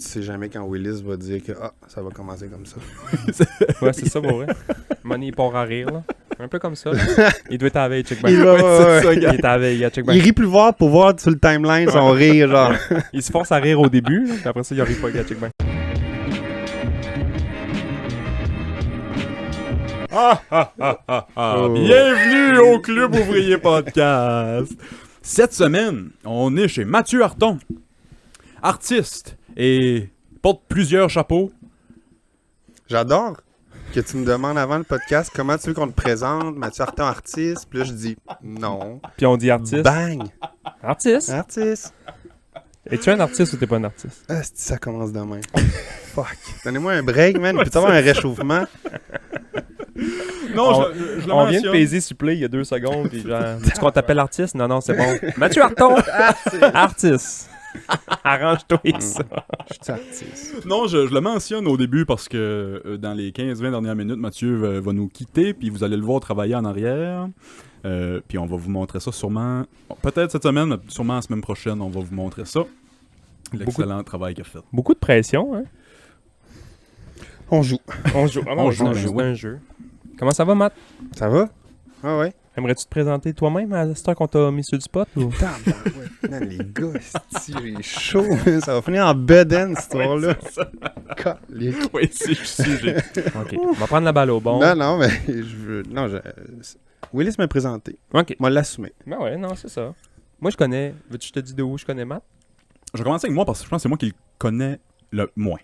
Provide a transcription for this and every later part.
tu sais jamais quand Willis va dire que ça va commencer comme ça. Ouais, c'est ça, pour vrai. Money, il part à rire, là. Un peu comme ça, là. Il doit être à la veille, check back. Il est à la veille, check back. Il rit plus voir pour voir sur le timeline son rire, genre. Il se force à rire au début, là, puis après ça, il rit pas, check back. Bienvenue au Club Ouvrier Podcast. Cette semaine, on est chez Mathieu Harton, artiste et porte plusieurs chapeaux. J'adore que tu me demandes avant le podcast comment tu veux qu'on te présente, Mathieu Harton, artiste. Puis là, je dis non. Puis on dit artiste. Bang! Artiste? Artiste! Es-tu un artiste ou t'es pas un artiste? Ah, ça commence demain. Fuck. Donnez-moi un break, man. Peux-tu avoir un réchauffement? Non, je le On vient de mentionne. peser supplé il y a 2 secondes, puis genre, dis qu'on t'appelle artiste? Non, c'est bon. Mathieu Harton! Artiste! Arrange-toi ça. Je suis artiste. Non, je le mentionne au début parce que dans les 15-20 dernières minutes, Mathieu va nous quitter, puis vous allez le voir travailler en arrière. Puis on va vous montrer ça sûrement, peut-être cette semaine, mais sûrement la semaine prochaine, on va vous montrer ça. L'excellent travail qu'il a fait. Beaucoup de pression, hein? On joue. On joue. On joue, C'est un jeu. Comment ça va, Matt? Ça va? Ah ouais. Aimerais-tu te présenter toi-même à cette heure qu'on t'a mis sur du spot? Ou? Ouais. Man, les gars, j'ai chaud. Ça va finir en bedaine, cette histoire-là. Calique. Oui, c'est le sujet. OK. On va prendre la balle au bon. Non, mais je veux... Non, Willis m'a présenté. OK. Moi, l'assumer. Ben ouais, non, c'est ça. Moi, je connais... Veux-tu que je te dise de où je connais Matt? Je vais commencer avec moi parce que je pense que c'est moi qui le connais le moins.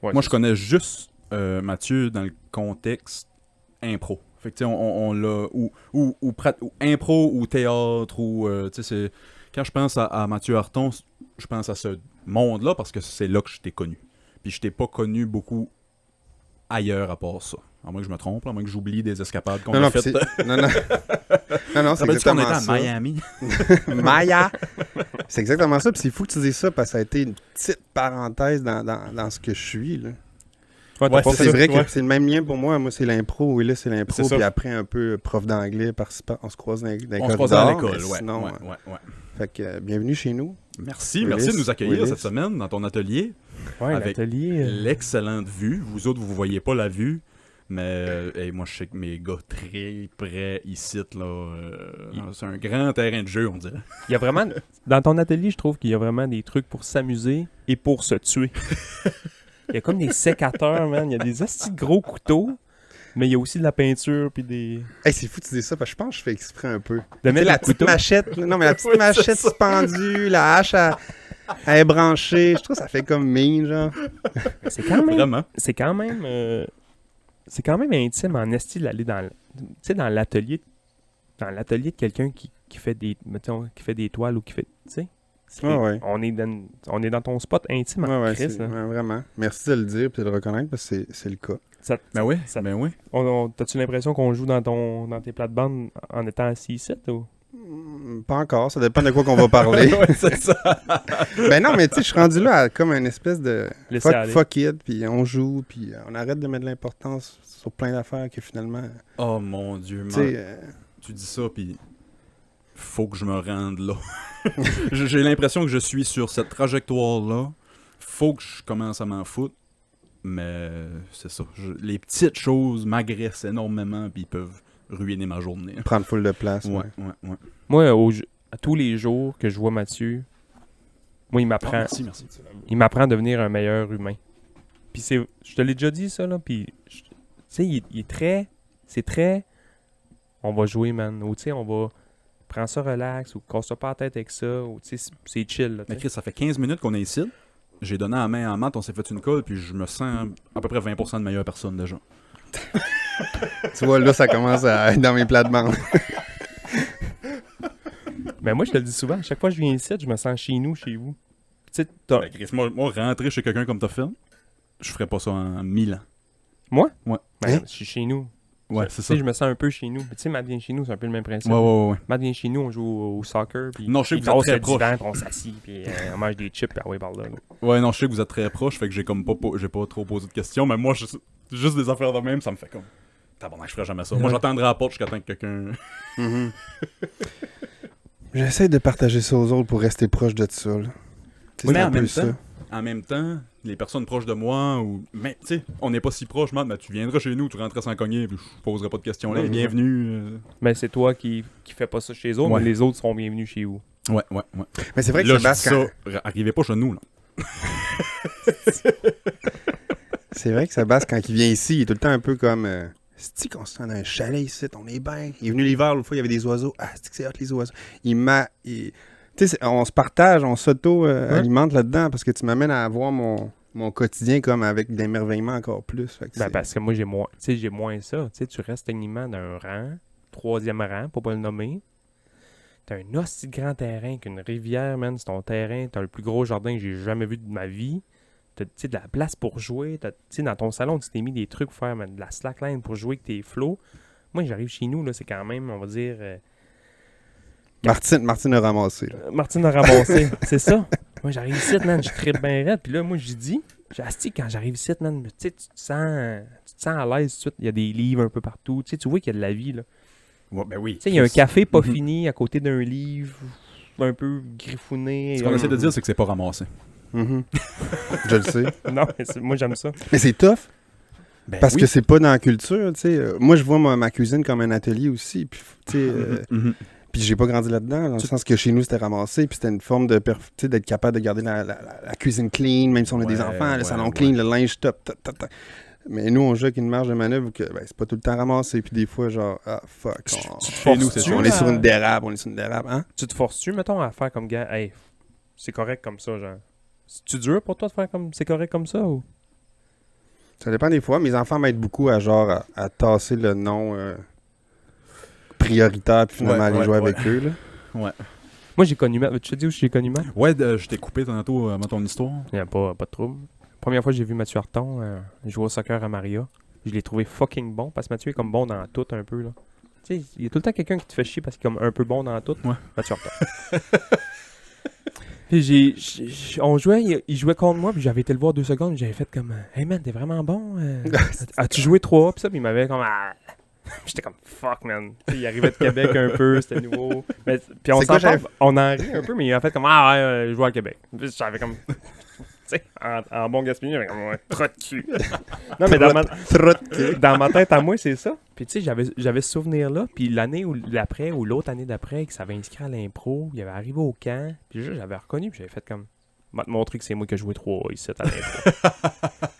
Ouais, Moi, je connais juste Mathieu dans le contexte impro. Fait que, tu sais, on l'a... Ou impro ou théâtre ou... tu sais, c'est... Quand je pense à Mathieu Harton, je pense à ce monde-là parce que c'est là que je t'ai connu. Puis je t'ai pas connu beaucoup ailleurs à part ça. À moins que je me trompe, à moins que j'oublie des escapades qu'on a faites. Non, c'est Rappelles-tu qu'on exactement était à ça. Miami? Maya! C'est exactement ça. Puis c'est fou que tu dises ça parce que ça a été une petite parenthèse dans ce que je suis, là. Ouais, Ouais, C'est vrai que ouais. c'est le même lien pour moi. Moi, c'est l'impro. Willis, c'est l'impro. C'est ça. Puis après, un peu prof d'anglais, on se croise dans les On se croisait à corridors, l'école, mais ouais. sinon, ouais. Fait que bienvenue chez nous. Merci Willis, de nous accueillir Willis. cette semaine dans ton atelier. Ouais, Avec l'atelier... L'excellente vue. Vous autres, vous voyez pas la vue. Mais moi, je sais que mes gars très près ici, là, c'est un grand terrain de jeu, on dirait. Il y a vraiment... Dans ton atelier, je trouve qu'il y a vraiment des trucs pour s'amuser et pour se tuer. Il y a comme des sécateurs, man. Il y a des astis de gros couteaux, mais il y a aussi de la peinture puis des... Hey, c'est fou que tu dis ça parce que je pense que je fais exprès un peu. De Tu sais, mettre la le petite couteau. machette. Non, mais la petite Oui, machette c'est ça. suspendue, la hache elle est branchée. Je trouve que ça fait comme mean, genre. C'est quand même... Vraiment. C'est quand même intime en esti d'aller dans l'atelier de quelqu'un qui fait des mettons qui fait des toiles ou qui fait tu sais Ouais. on est dans ton spot intime en Ouais, Christ, là. ouais, vraiment. Merci de le dire et de le reconnaître parce que c'est le cas. Ben oui, ça- ben oui. T'as-tu l'impression qu'on joue dans tes plates-bandes en étant assis ici ou Pas encore, ça dépend de quoi qu'on va parler. Ouais, c'est ça. Ben non, mais tu sais, je suis rendu là à comme une espèce de Laisser aller. fuck it, puis on joue, puis on arrête de mettre de l'importance sur plein d'affaires que finalement, Oh mon Dieu, tu sais, tu dis ça, puis faut que je me rende là. J'ai l'impression que je suis sur cette trajectoire-là. Faut que je commence à m'en foutre. Mais c'est ça. Les petites choses m'agressent énormément, puis ils peuvent ruiner ma journée. prendre full de place. Ouais. moi à tous les jours que je vois Mathieu moi il m'apprend Merci. il m'apprend à devenir un meilleur humain. Puis je te l'ai déjà dit ça là, puis tu sais il est très c'est très on va jouer man ou tu sais on va prendre ça relax ou casse-toi pas la tête avec ça ou tu sais c'est chill là, tu Mais sais. Chris, ça fait 15 minutes qu'on est ici. J'ai donné la main à Matt, on s'est fait une colle, puis je me sens à peu près 20% de meilleure personne déjà. Tu vois, là, ça commence à être dans mes plates-bandes. Mais moi je te le dis souvent, à chaque fois que je viens ici, je me sens chez nous, chez vous. Tu sais Ben, Chris, moi, rentrer chez quelqu'un comme t'as fait, je ferais pas ça en 1000 ans. moi Ouais. Ben, Hein? je suis chez nous. Ouais, Tu c'est sais, ça. je me sens un peu chez nous. Tu sais, Matt vient chez nous, c'est un peu le même principe. Ouais. Matt vient chez nous, on joue au soccer, puis Non, je sais que il vous êtes tasse très le divan, proches. puis on s'assit, puis on mange des chips, puis ah ouais, par là. Ouais, non, je sais que vous êtes très proches, fait que j'ai comme j'ai pas trop posé de questions, mais moi, juste des affaires de même, ça me fait comme... Tabarnak, je ferais jamais ça. Moi, j'attendrai à la porte jusqu'à temps que quelqu'un... Mhm. J'essaie de partager ça aux autres pour rester proche de ça, là. Tu sais, Oui, c'est mais un en peu même ça. temps, en même temps, les personnes proches de moi, ou mais tu sais, on n'est pas si proches, man, mais tu viendras chez nous, tu rentreras sans cogner, puis je poserai pas de questions là. Ouais. Bienvenue. Mais c'est toi qui fais pas ça chez eux, Ouais. mais les autres seront bienvenus chez vous. Ouais. Mais c'est vrai que Là, je Sébastien... dis ça, arrivez pas chez nous, là. C'est vrai que Sébastien, quand il vient ici, il est tout le temps un peu comme... c'est-tu qu'on se sent dans un chalet ici, on est bien. Il est venu l'hiver, l'autre fois, il y avait des oiseaux. Ah, c'est-tu que c'est hot, les oiseaux. Tu sais, on se partage, on s'auto-alimente là-dedans parce que tu m'amènes à avoir mon quotidien comme avec de l'émerveillement encore plus. Fait que Ben, c'est- parce que moi, j'ai moins ça. Tu sais, tu restes techniquement d'un rang, 3e rang, pour pas le nommer. T'as un aussi grand terrain qu'une rivière, man. C'est ton terrain. T'as le plus gros jardin que j'ai jamais vu de ma vie. T'as, tu sais, de la place pour jouer. Tu sais, dans ton salon, tu t'es mis des trucs pour faire man, de la slackline pour jouer avec tes flots. Moi, j'arrive chez nous, là, c'est quand même, on va dire... Martine a ramassé. Là. Martine a ramassé. C'est ça. Moi, j'arrive ici, man, je tripe bien raide. Puis là, moi, j'ai dit, quand j'arrive ici, man, tu sais, tu te sens à l'aise tout de suite. Il y a des livres un peu partout. Tu sais, tu vois qu'il y a de la vie, là. Ouais, ben oui. Tu sais, il y a un café pas Mhm. fini à côté d'un livre un peu griffouné. Ce qu'on essaie de dire, c'est que c'est pas ramassé. Mhm. Je le sais. Non, mais moi, j'aime ça. Mais c'est tough Ben parce oui. que c'est pas dans la culture. Tu sais. Moi, je vois ma cuisine comme un atelier aussi. Puis, tu sais, Mhm. puis j'ai pas grandi là-dedans, dans le sens que chez nous, c'était ramassé. Puis c'était une forme de tu sais, d'être capable de garder la cuisine clean, même si on a des Ouais, enfants, le ouais, salon ouais. clean, le linge top. Mais nous, on joue avec une marge de manœuvre où que, ben, c'est pas tout le temps ramassé. Puis des fois, genre, ah fuck. Chez nous, c'est forces-tu ça. On est sur une dérape, hein? Tu te forces-tu, mettons, à faire comme gars, hey, c'est correct comme ça, genre. C'est-tu dur pour toi de faire comme c'est correct comme ça ou? Ça dépend des fois. Mes enfants m'aident beaucoup à à tasser le nom prioritaire puis finalement Ouais, aller ouais, jouer ouais. avec eux. Là. Moi, j'ai connu Matt. Tu te dis où j'ai connu Matt? Ouais, je t'ai coupé tantôt avant ton histoire. Il n'y a pas de trouble. Première fois que j'ai vu Mathieu Harton jouer au soccer à Maria, je l'ai trouvé fucking bon parce que Mathieu est comme bon dans tout un peu, là. Tu sais, il y a tout le temps quelqu'un qui te fait chier parce qu'il est comme un peu bon dans tout. Ouais. Mathieu Harton. Puis on jouait, il jouait contre moi, puis j'avais été le voir 2 secondes, j'avais fait comme hey man, t'es vraiment bon. As-tu joué 3 puis ça, puis il m'avait comme j'étais comme fuck man. Tu sais, il arrivait de Québec un peu, c'était nouveau. Mais, puis on C'est quoi, s'en parle, on en rit un peu, mais il a fait comme ouais, je joue à Québec. Puis j'avais comme tu sais, en bon gaspillage, j'avais comme ouais, trop de cul. Non mais dans ma tête à moi, c'est ça. Puis tu sais, j'avais ce souvenir-là. Puis l'année ou l'après, ou l'autre année d'après, que ça avait inscrit à l'impro, il avait arrivé au camp. Puis j'avais reconnu, puis j'avais fait comme... Je vais te montrer que c'est moi qui ai joué 3 ici à l'impro.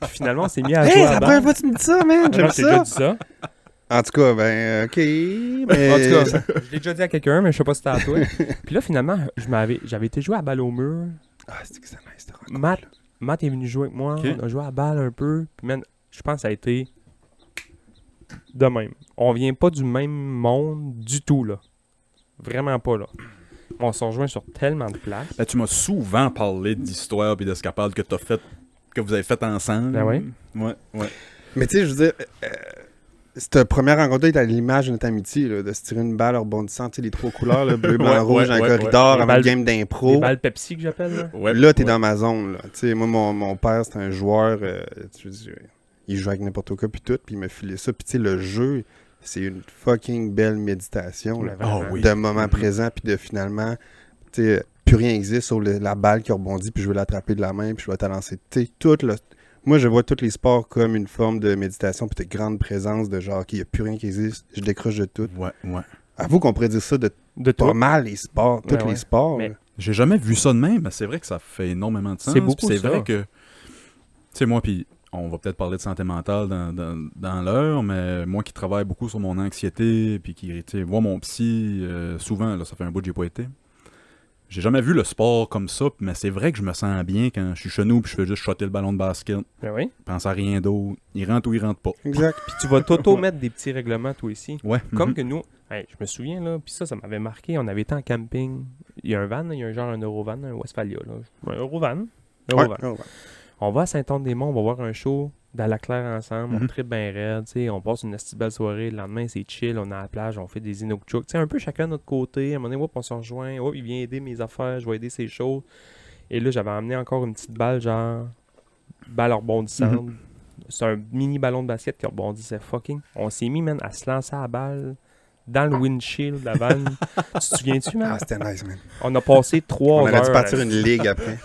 Puis finalement, on s'est mis à jouer Hey, à la la première balle. fois que tu me dis ça, man! Non, J'aime j'ai déjà ça! dit ça. En tout cas, ben, ok. Mais... En tout cas, je l'ai déjà dit à quelqu'un, mais je sais pas si c'était à toi. Puis là, finalement, j'avais été jouer à la balle au mur. Ah, c'est que c'est nice, cette rencontre. Matt est venu jouer avec moi. Ok. On a joué à la balle un peu. Puis man, je pense que ça a été de même. On vient pas du même monde du tout, là. Vraiment pas, là. On s'en rejoint sur tellement de places. Ben, tu m'as souvent parlé d'histoires et d'escapades que vous avez faites ensemble. Ben ouais. Ouais. Mais tu sais, je veux dire, cette première rencontre est à l'image de notre amitié, là, de se tirer une balle rebondissant, tu sais, les 3 couleurs, là, bleu, blanc, Ouais, rouge, ouais, un ouais, corridor, ouais. avec Les une balles- game Les d'impro. balles Pepsi que j'appelle, là. Ouais. Là, t'es ouais. dans ma zone, là. Tu sais, moi, mon père, c'était un joueur, tu veux dire, il jouait avec n'importe quoi, puis tout, puis il m'a filé ça. Puis tu sais, le jeu, c'est une fucking belle méditation, là, Mais vraiment. Ah oui. de moment présent, puis de finalement, tu sais, plus rien existe sauf la balle qui rebondit, puis je vais l'attraper de la main, puis je vais te lancer. Tu sais, tout le... Moi, je vois tous les sports comme une forme de méditation, puis de grande présence, de genre, qu'il n'y a plus rien qui existe, je décroche de tout. Ouais. Avoue qu'on pourrait dire ça de De pas toi. mal les sports, tous Ouais. les sports. Mais- là. J'ai jamais vu ça de même, mais c'est vrai que ça fait énormément de sens. C'est beaucoup, Puis c'est ça. vrai que, tu sais, moi, puis on va peut-être parler de santé mentale dans l'heure, mais moi qui travaille beaucoup sur mon anxiété, puis qui, tu sais, vois mon psy, souvent, là, ça fait un bout que j'ai pas été. J'ai jamais vu le sport comme ça, mais c'est vrai que je me sens bien quand je suis chez nous, puis je fais juste shotter le ballon de basket, Ben oui. pense à rien d'autre. Il rentre ou il rentre pas. Exact. Puis tu vas t'auto-mettre des petits règlements, toi ici. Ouais. Comme mhm. que nous, hey, je me souviens, là, puis ça m'avait marqué, on avait été en camping. Il y a un van, il y a un genre un Eurovan, un Westphalia, là. Un Eurovan. Ouais, Eurovan. ouais. On va à Saint-Anne-des-Monts, on va voir un show dans la Claire ensemble, on Mhm. tripe bien raide, tu sais, on passe une esti belle soirée, le lendemain c'est chill, on est à la plage, on fait des inokchuk, tu sais, un peu chacun de notre côté, à un moment donné, hop, on se rejoint, hop, il vient aider mes affaires, je vais aider ses choses. Et là, j'avais emmené encore une petite balle, genre, balle rebondissante. C'est un mini ballon de basket qui rebondissait fucking. On s'est mis, man, à se lancer à la balle dans le windshield de la vanne. Tu te souviens-tu, man? Ah, c'était nice, man. On a passé 3 On heures. aurait dû partir là. une ligue après.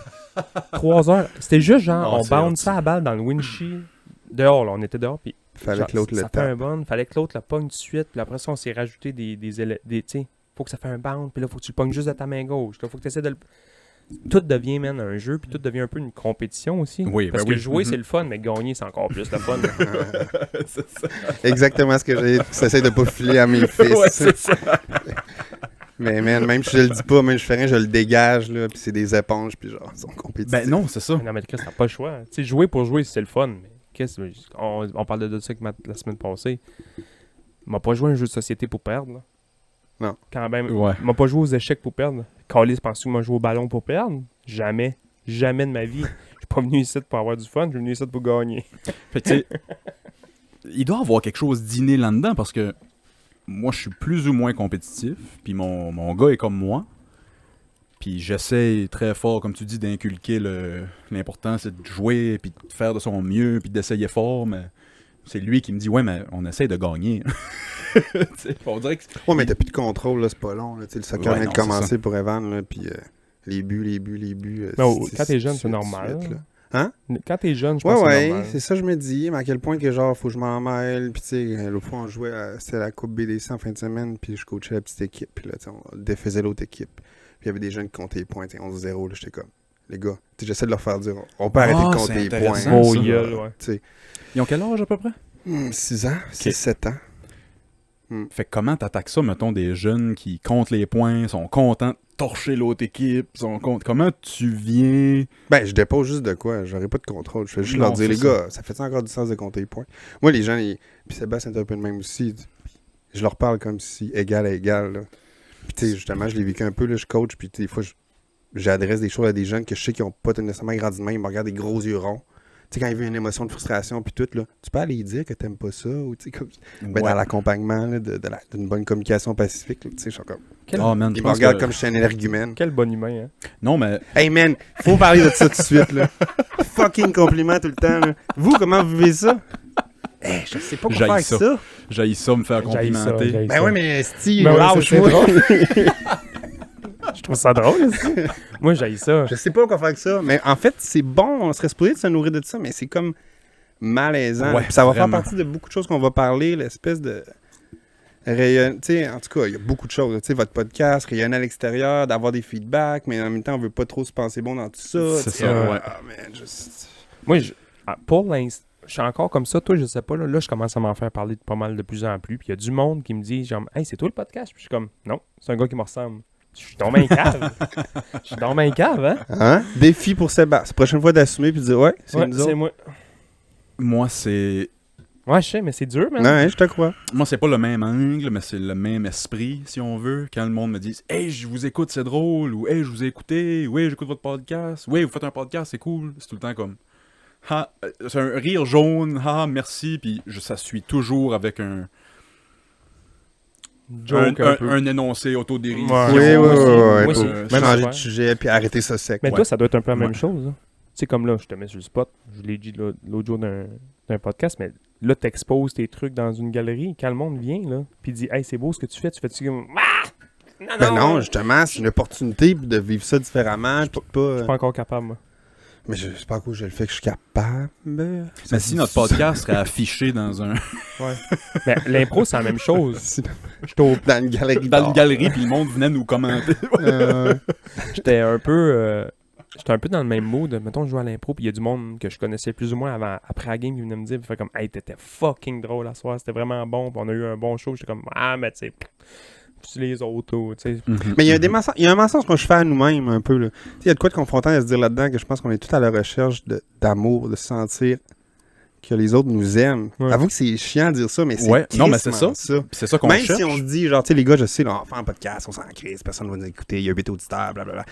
3 heures. C'était juste genre, Non, on c'est bounce ça à balle dans le windshield. Dehors, là, on était dehors, puis Fallait genre, que l'autre le ça fait un tape. bound, fallait que l'autre le pogne tout de suite, puis après ça, on s'est rajouté tu sais, faut que ça fasse un bound, puis là, faut que tu le pognes juste de ta main gauche. Là, faut que tu essaies de le... Tout devient, man, un jeu, puis tout devient un peu une compétition aussi. Oui, Parce ben que oui. jouer, Mhm. c'est le fun, mais gagner, c'est encore plus le fun. C'est ça. Exactement ce que j'ai. J'essaie de pas filer à mes fils. Ouais, c'est ça. Mais man, même si je le dis pas, même si je fais rien, je le dégage, là, puis c'est des éponges, puis genre, ils sont compétitifs. Ben non, c'est ça. Non, mais Chris, t'as pas le choix. Tu sais, jouer pour jouer, c'est le fun. Mais on parlait de ça avec Matt la semaine passée. Il m'a pas joué à un jeu de société pour perdre. Là. Non. Quand même. Ouais. Il m'a pas joué aux échecs pour perdre. Calis, penses-tu que m'a joué au ballon pour perdre? Jamais. Jamais de ma vie. Je suis pas venu ici pour avoir du fun, je suis venu ici pour gagner. Fait que, tu sais, il doit y avoir quelque chose d'inné là-dedans parce que moi, je suis plus ou moins compétitif, puis mon gars est comme moi. Puis j'essaie très fort, comme tu dis, d'inculquer l'important, c'est de jouer, puis de faire de son mieux, puis d'essayer fort, mais c'est lui qui me dit « Ouais, mais on essaie de gagner. » On dirait que... Ouais, mais t'as plus de contrôle, là, c'est pas long. Là, tu sais, le soccer Ouais, vient de non, c'est commencer ça. pour Evan, là, puis les buts. Non, c'est- quand t'es jeune, c'est suite, normal. suite, là. Quand t'es jeune, je Ouais, pense que c'est ouais, normal. c'est ça, je me dis. Mais à quel point que, genre, faut que je m'en mêle. Puis, tu sais, l'autre fois, on jouait, c'était la Coupe BDC en fin de semaine. Puis, je coachais la petite équipe. Puis là, tu sais, on défaisait l'autre équipe. Puis, il y avait des jeunes qui comptaient les points. 11-0. Là, j'étais comme, les gars, tu sais, j'essaie de leur faire dire, on peut arrêter de c'est compter les points. intéressant, Oh, ça. gueule, ouais. Tu sais, Ils ont quel âge à peu près? 6 ans, 6-7 ans. Fait que comment t'attaques ça, mettons, des jeunes qui comptent les points, sont contents de torcher l'autre équipe, comment tu viens... Ben, je dépose juste de quoi. J'aurais pas de contrôle. Je fais juste Non, leur dire, c'est les gars, ça fait encore du sens de compter les points? Moi, les gens, puis Sébastien est un peu le même aussi. Je leur parle comme si égal à égal. Là. Puis, tu sais, justement, je l'ai vécu un peu. Là, je coach, puis des fois, j'adresse des choses à des jeunes que je sais qui ont pas nécessairement grandi de main. Ils me regardent des gros yeux ronds. Tu sais, quand il y a une émotion de frustration, puis tout, là, tu peux aller dire que t'aimes pas ça, ou tu sais, comme. Ben, dans l'accompagnement, là, d'une bonne communication pacifique, là, tu sais, je suis comme. Oh man, Ils je me pense regardent que... comme je suis un énergumène. Quel bon humain, hein. Non, mais... Hey man, faut parler de ça tout de suite, là. Fucking compliment tout le temps, là. Vous, comment vous vivez ça? Hey, je sais pas quoi faire J'haïs avec ça. ça. J'haïs ça, me faire J'haïs ça, complimenter. j'haïs Ben ça. ouais, mais Steve, Ben ouais, lâche-moi. c'est drôle. Je trouve ça drôle, aussi. Moi, j'haïs ça. Je sais pas quoi faire avec ça. Mais en fait, c'est bon, on serait supposé de se nourrir de ça, mais c'est comme malaisant. Ouais, Puis ça va vraiment. faire partie de beaucoup de choses qu'on va parler, l'espèce de rayon. Tu sais, en tout cas, il y a beaucoup de choses. Tu sais, votre podcast, rayonner à l'extérieur, d'avoir des feedbacks, mais en même temps, on veut pas trop se penser bon dans tout ça. C'est tu sais. ça, ouais. Ah, man, juste. Moi, pour l'instant, je suis encore comme ça. Toi, je sais pas. Là, je commence à m'en faire parler de pas mal de plus en plus. Puis il y a du monde qui me dit, genre, hey, c'est toi le podcast? Puis je suis comme, non, c'est un gars qui me ressemble. Je suis tombé un cave. Je suis tombé un cave, hein? Hein? Défi pour Sébastien. Prochaine fois d'assumer puis de dire, ouais, c'est Ouais, nous c'est autres. moi. Moi, c'est... Ouais, je sais, mais c'est dur, man. Non, hein, je te crois. Moi, c'est pas le même angle, mais c'est le même esprit, si on veut. Quand le monde me dit « Hey, je vous écoute, c'est drôle » ou « Hey, je vous ai écouté » ou « Hey, j'écoute votre podcast » ou « Hey, vous faites un podcast, c'est cool », c'est tout le temps comme « Ha, c'est un rire jaune, ha, merci », puis ça suit toujours avec un Joke un peu. un énoncé autodérision. Ouais. Oui, oui, moi oui, aussi. oui. Moi Faut aussi. changer Même de affaire. sujet puis arrêter ça sec. Mais Ouais. toi, ça doit être un peu la même Ouais. chose. Hein. Tu sais, comme là, je te mets sur le spot. Je l'ai dit l'autre jour d'un podcast, mais là, t'exposes tes trucs dans une galerie. Quand le monde vient, là, puis dit « Hey, c'est beau ce que tu fais-tu comme... Ah! Ben non, justement, c'est une opportunité de vivre ça différemment. Puis Je suis pas... pas encore capable, moi. Mais je sais pas à quoi je le fais que je suis capable. Mais si notre podcast serait affiché dans un Mais l'impro, c'est la même chose. C'est J'étais au- dans une galerie dans d'art. une galerie, puis le monde venait nous commenter. J'étais un peu... J'étais un peu dans le même mood. Mettons, je jouais à l'impro, puis il y a du monde que je connaissais plus ou moins après la game qui venait me dire, puis fait comme, hey, t'étais fucking drôle à soir, c'était vraiment bon, puis on a eu un bon show. J'étais comme, ah, mais tu sais, puis les autres, tu sais. Mais il y a il y a un mensonge qu'on se fait à nous-mêmes un peu. Là. Tu sais, il y a de quoi de confrontant à se dire là-dedans que je pense qu'on est tous à la recherche d'amour, de se sentir que les autres nous aiment. Ouais. Avoue que c'est chiant de dire ça, mais c'est Ouais, non, mais c'est crissement Puis c'est ça qu'on Même cherche. si on se dit, genre, tu sais, les gars, je sais, là, on fait un podcast, on s'en crise, personne va nous écouter, il y a 8 auditeurs, blablabla.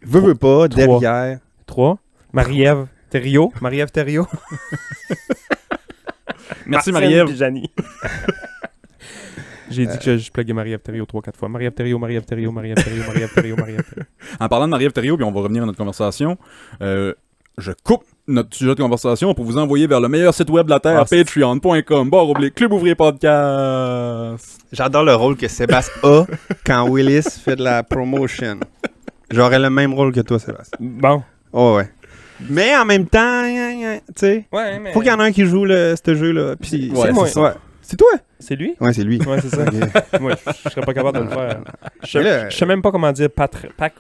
Veux pas, derrière. 3. Marie-Ève Thériault. Marie-Ève Thériault. Merci, Martine Marie-Ève. Pijani. J'ai dit que je pluguais Marie-Ève Thériault 3-4 fois. Marie-Ève Thériault, Marie-Ève Thériault, Marie-Ève Thériault, Marie-Ève Thériault, Marie-Ève Thériault. En parlant de Marie-Ève Thériault, puis on va revenir à notre conversation, je coupe notre sujet de conversation pour vous envoyer vers le meilleur site web de la Terre, Ah, c'est- patreon.com/Club Ouvrier Podcast. J'adore le rôle que Sébastien a quand Willis fait de la promotion. J'aurais le même rôle que toi, Sébastien. Bon. Oh, ouais. Mais en même temps, tu sais, Ouais, mais... faut qu'il y en ait un qui joue ce jeu-là. Puis, Ouais, c'est moi. c'est ça. Ouais. C'est toi? C'est lui? Ouais, c'est lui. Ouais, c'est ça. Ok. Moi, je serais pas capable de le faire. Mais là, Je sais même pas comment dire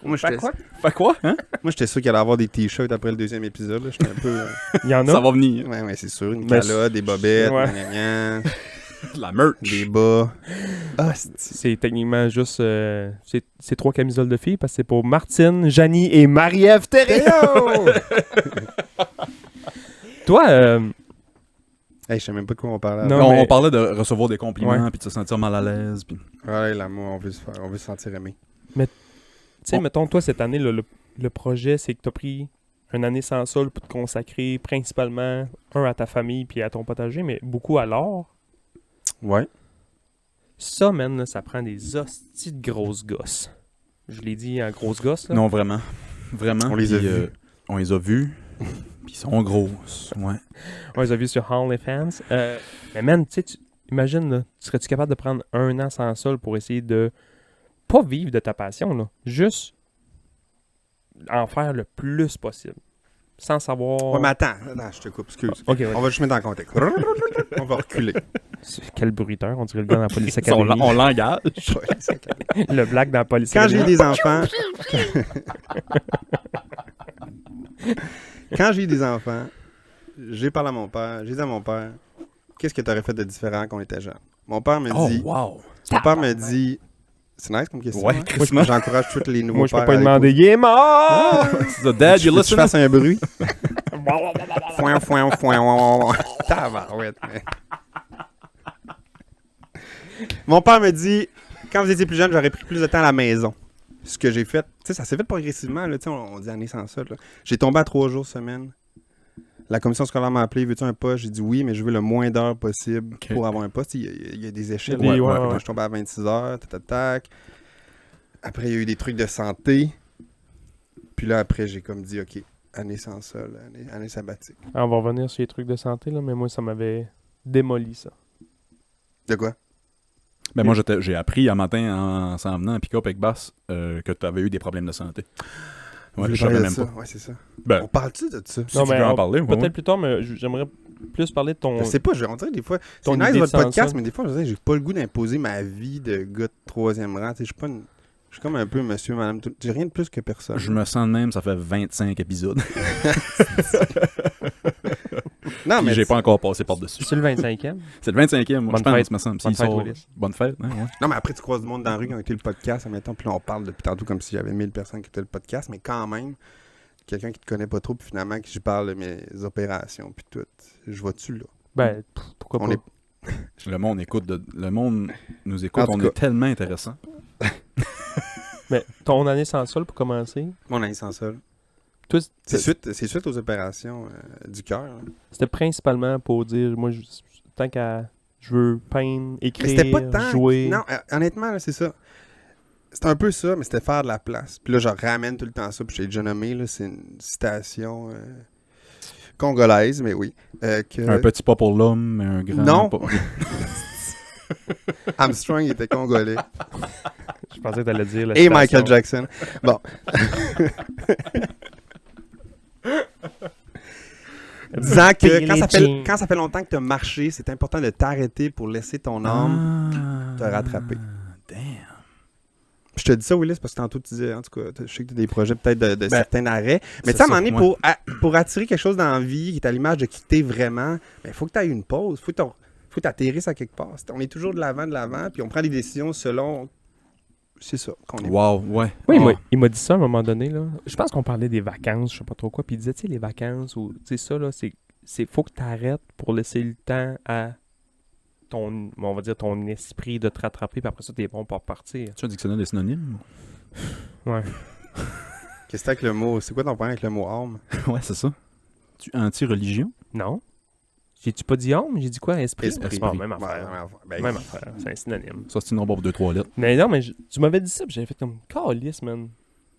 Moi, j'étais quoi? Fait quoi, hein? moi, j'étais sûr qu'il allait avoir des t-shirts après le deuxième épisode. Là. J'étais un peu... Il y en a. Ça va venir. Ouais, c'est sûr. Une Mais calotte, des bobettes, ouais. gna, gna, gna, La merch. des bas. Ah, C'est techniquement juste... c'est 3 camisoles de filles parce que c'est pour Martine, Janie et Marie-Ève Thériault! Toi, Hey, je sais même pas de quoi on parlait. Non, on mais- parlait de recevoir des compliments, Ouais. puis de se sentir mal à l'aise. Puis... Ouais, l'amour, on veut se sentir aimé. tu sais, mettons, toi, cette année, le projet, c'est que t'as pris une année sans sol pour te consacrer principalement, à ta famille puis à ton potager, mais beaucoup à l'art. Ouais. Ça, man, là, ça prend des hosties de grosses gosses. Je l'ai dit en grosses gosses, là. Non, vraiment. Vraiment. On les a Puis, vus. On les a vus. Puis ils sont grosses. Ouais. On les a vus sur OnlyFans. Mais man, tu sais, imagine, là, serais-tu capable de prendre 1 an sans sol pour essayer de pas vivre de ta passion, là, juste en faire le plus possible, sans savoir... Ouais, mais attends, je te coupe, excuse. Ok, ouais. On va juste mettre en contexte. On va reculer. Quel bruiteur, on dirait le gars dans la police On, academy. on l'engage. Le black dans la police Quand j'ai eu academy. des enfants... Quand j'ai eu des enfants, j'ai parlé à mon père, j'ai dit à mon père, qu'est-ce que tu aurais fait de différent quand on était jeune? Mon père me Oh, dit... wow. Mon père me dit... C'est nice comme question. Ouais, hein? crissement. J'encourage tous les nouveaux Moi, je peux pères pas à lui demander, l'écouter. il est mort! So, Dad, you Tu listen? fasses un bruit? Foin, foin, foin. Tabarouette, mais... Mon père me dit, quand vous étiez plus jeune, j'aurais pris plus de temps à la maison. Ce que j'ai fait, tu sais, ça s'est fait progressivement, là, tu sais, on dit année sans ça, là. J'ai tombé à 3 jours semaine. La commission scolaire m'a appelé, veux-tu un poste? J'ai dit oui, mais je veux le moins d'heures possible Ok. pour avoir un poste. Il y a des échelles. Il y a des- ouais, Moi, ouais. je suis tombé à 26 heures, tac. Après, il y a eu des trucs de santé. Puis là, après, j'ai comme dit, OK, année sans sol, année sabbatique. On va revenir sur les trucs de santé, là, mais moi, ça m'avait démoli, ça. De quoi? Ben, moi, j'ai appris un matin en s'en venant à pick-up avec Bass que tu avais eu des problèmes de santé. Ouais, Vous je voulez savais parler même de pas. ça? Ouais, c'est ça. Ben, On parle-tu de ça? si tu veux en parler, ouais, peut-être ouais. plus tard, mais j'aimerais plus parler de ton... Je sais pas, on dirait des fois. Ton C'est nice idée de votre podcast, sans mais des fois, je veux dire, j'ai pas le goût d'imposer ma vie de gars de 3e rang. Tu sais, je suis pas une... Je suis comme un peu monsieur, madame, tout. J'ai rien de plus que personne. Je me sens de même, ça fait 25 épisodes. Non, Puis mais j'ai pas encore passé par-dessus. C'est le 25e. C'est le 25e, moi, Bonne je pense, fête. me semble. Bonne S'il fête, sort- Willis. Bonne fête, hein, ouais. Non, mais après, tu croises du monde dans la rue qui ont été le podcast, admettons, puis là, on parle depuis tantôt comme si j'avais 1000 personnes qui étaient le podcast, mais quand même, quelqu'un qui te connaît pas trop, puis finalement, qui je parle de mes opérations, puis tout, je vois-tu là? Ben, pourquoi On pas? est- Le monde le monde nous écoute, En tout on cas. est tellement intéressant. Mais ton année sans sol, pour commencer, Mon année sans sol. toi, C'est suite aux opérations du cœur. Là. c'était principalement pour dire, moi, tant qu'à... Je veux peindre, Mais écrire, c'était pas tant. jouer. Non, honnêtement, là, c'est ça. C'était un peu ça, mais c'était faire de la place. Puis là, je ramène tout le temps ça, puis j'ai déjà nommé, là, c'est une citation congolaise, mais oui. Que Un petit pas pour l'homme, mais un grand Non. pas. Armstrong était congolais. Je pensais que t'allais dire la Et citation. Michael Jackson. Bon. Disant que quand ça fait longtemps que tu as marché, c'est important de t'arrêter pour laisser ton âme te rattraper. Damn. Je te dis ça, Willis, parce que tantôt tu disais, en tout cas, je sais que tu as des projets peut-être de certains arrêts. Mais c'est tu sais, à un ça, moment donné, pour attirer quelque chose dans la vie qui est à l'image de quitter vraiment, il faut que tu aies une pause. Il faut que tu atterrisses à quelque part. On est toujours de l'avant, puis on prend des décisions selon. C'est ça qu'on est. Wow, ouais. Oui, Oh. il m'a dit ça à un moment donné, là. Je pense qu'on parlait des vacances, je sais pas trop quoi, puis il disait, tu sais, les vacances, ou, tu sais, ça, là, c'est faut que tu arrêtes pour laisser le temps à ton, on va dire, ton esprit de te rattraper, puis après ça, t'es bon pour repartir. Tu as un dictionnaire des synonymes? Ouais. Qu'est-ce que t'as avec le mot? C'est quoi ton problème avec le mot âme? Ouais, c'est ça. Tu anti-religion? Non? J'ai-tu pas dit homme? J'ai dit quoi? Esprit? Esprit. Ah, même Ouais, affaire. ben, Même affaire. C'est un synonyme. Ça, c'est une nombre de 2-3 lettres. Mais non, mais tu m'avais dit ça, puis j'avais fait comme, calice, man.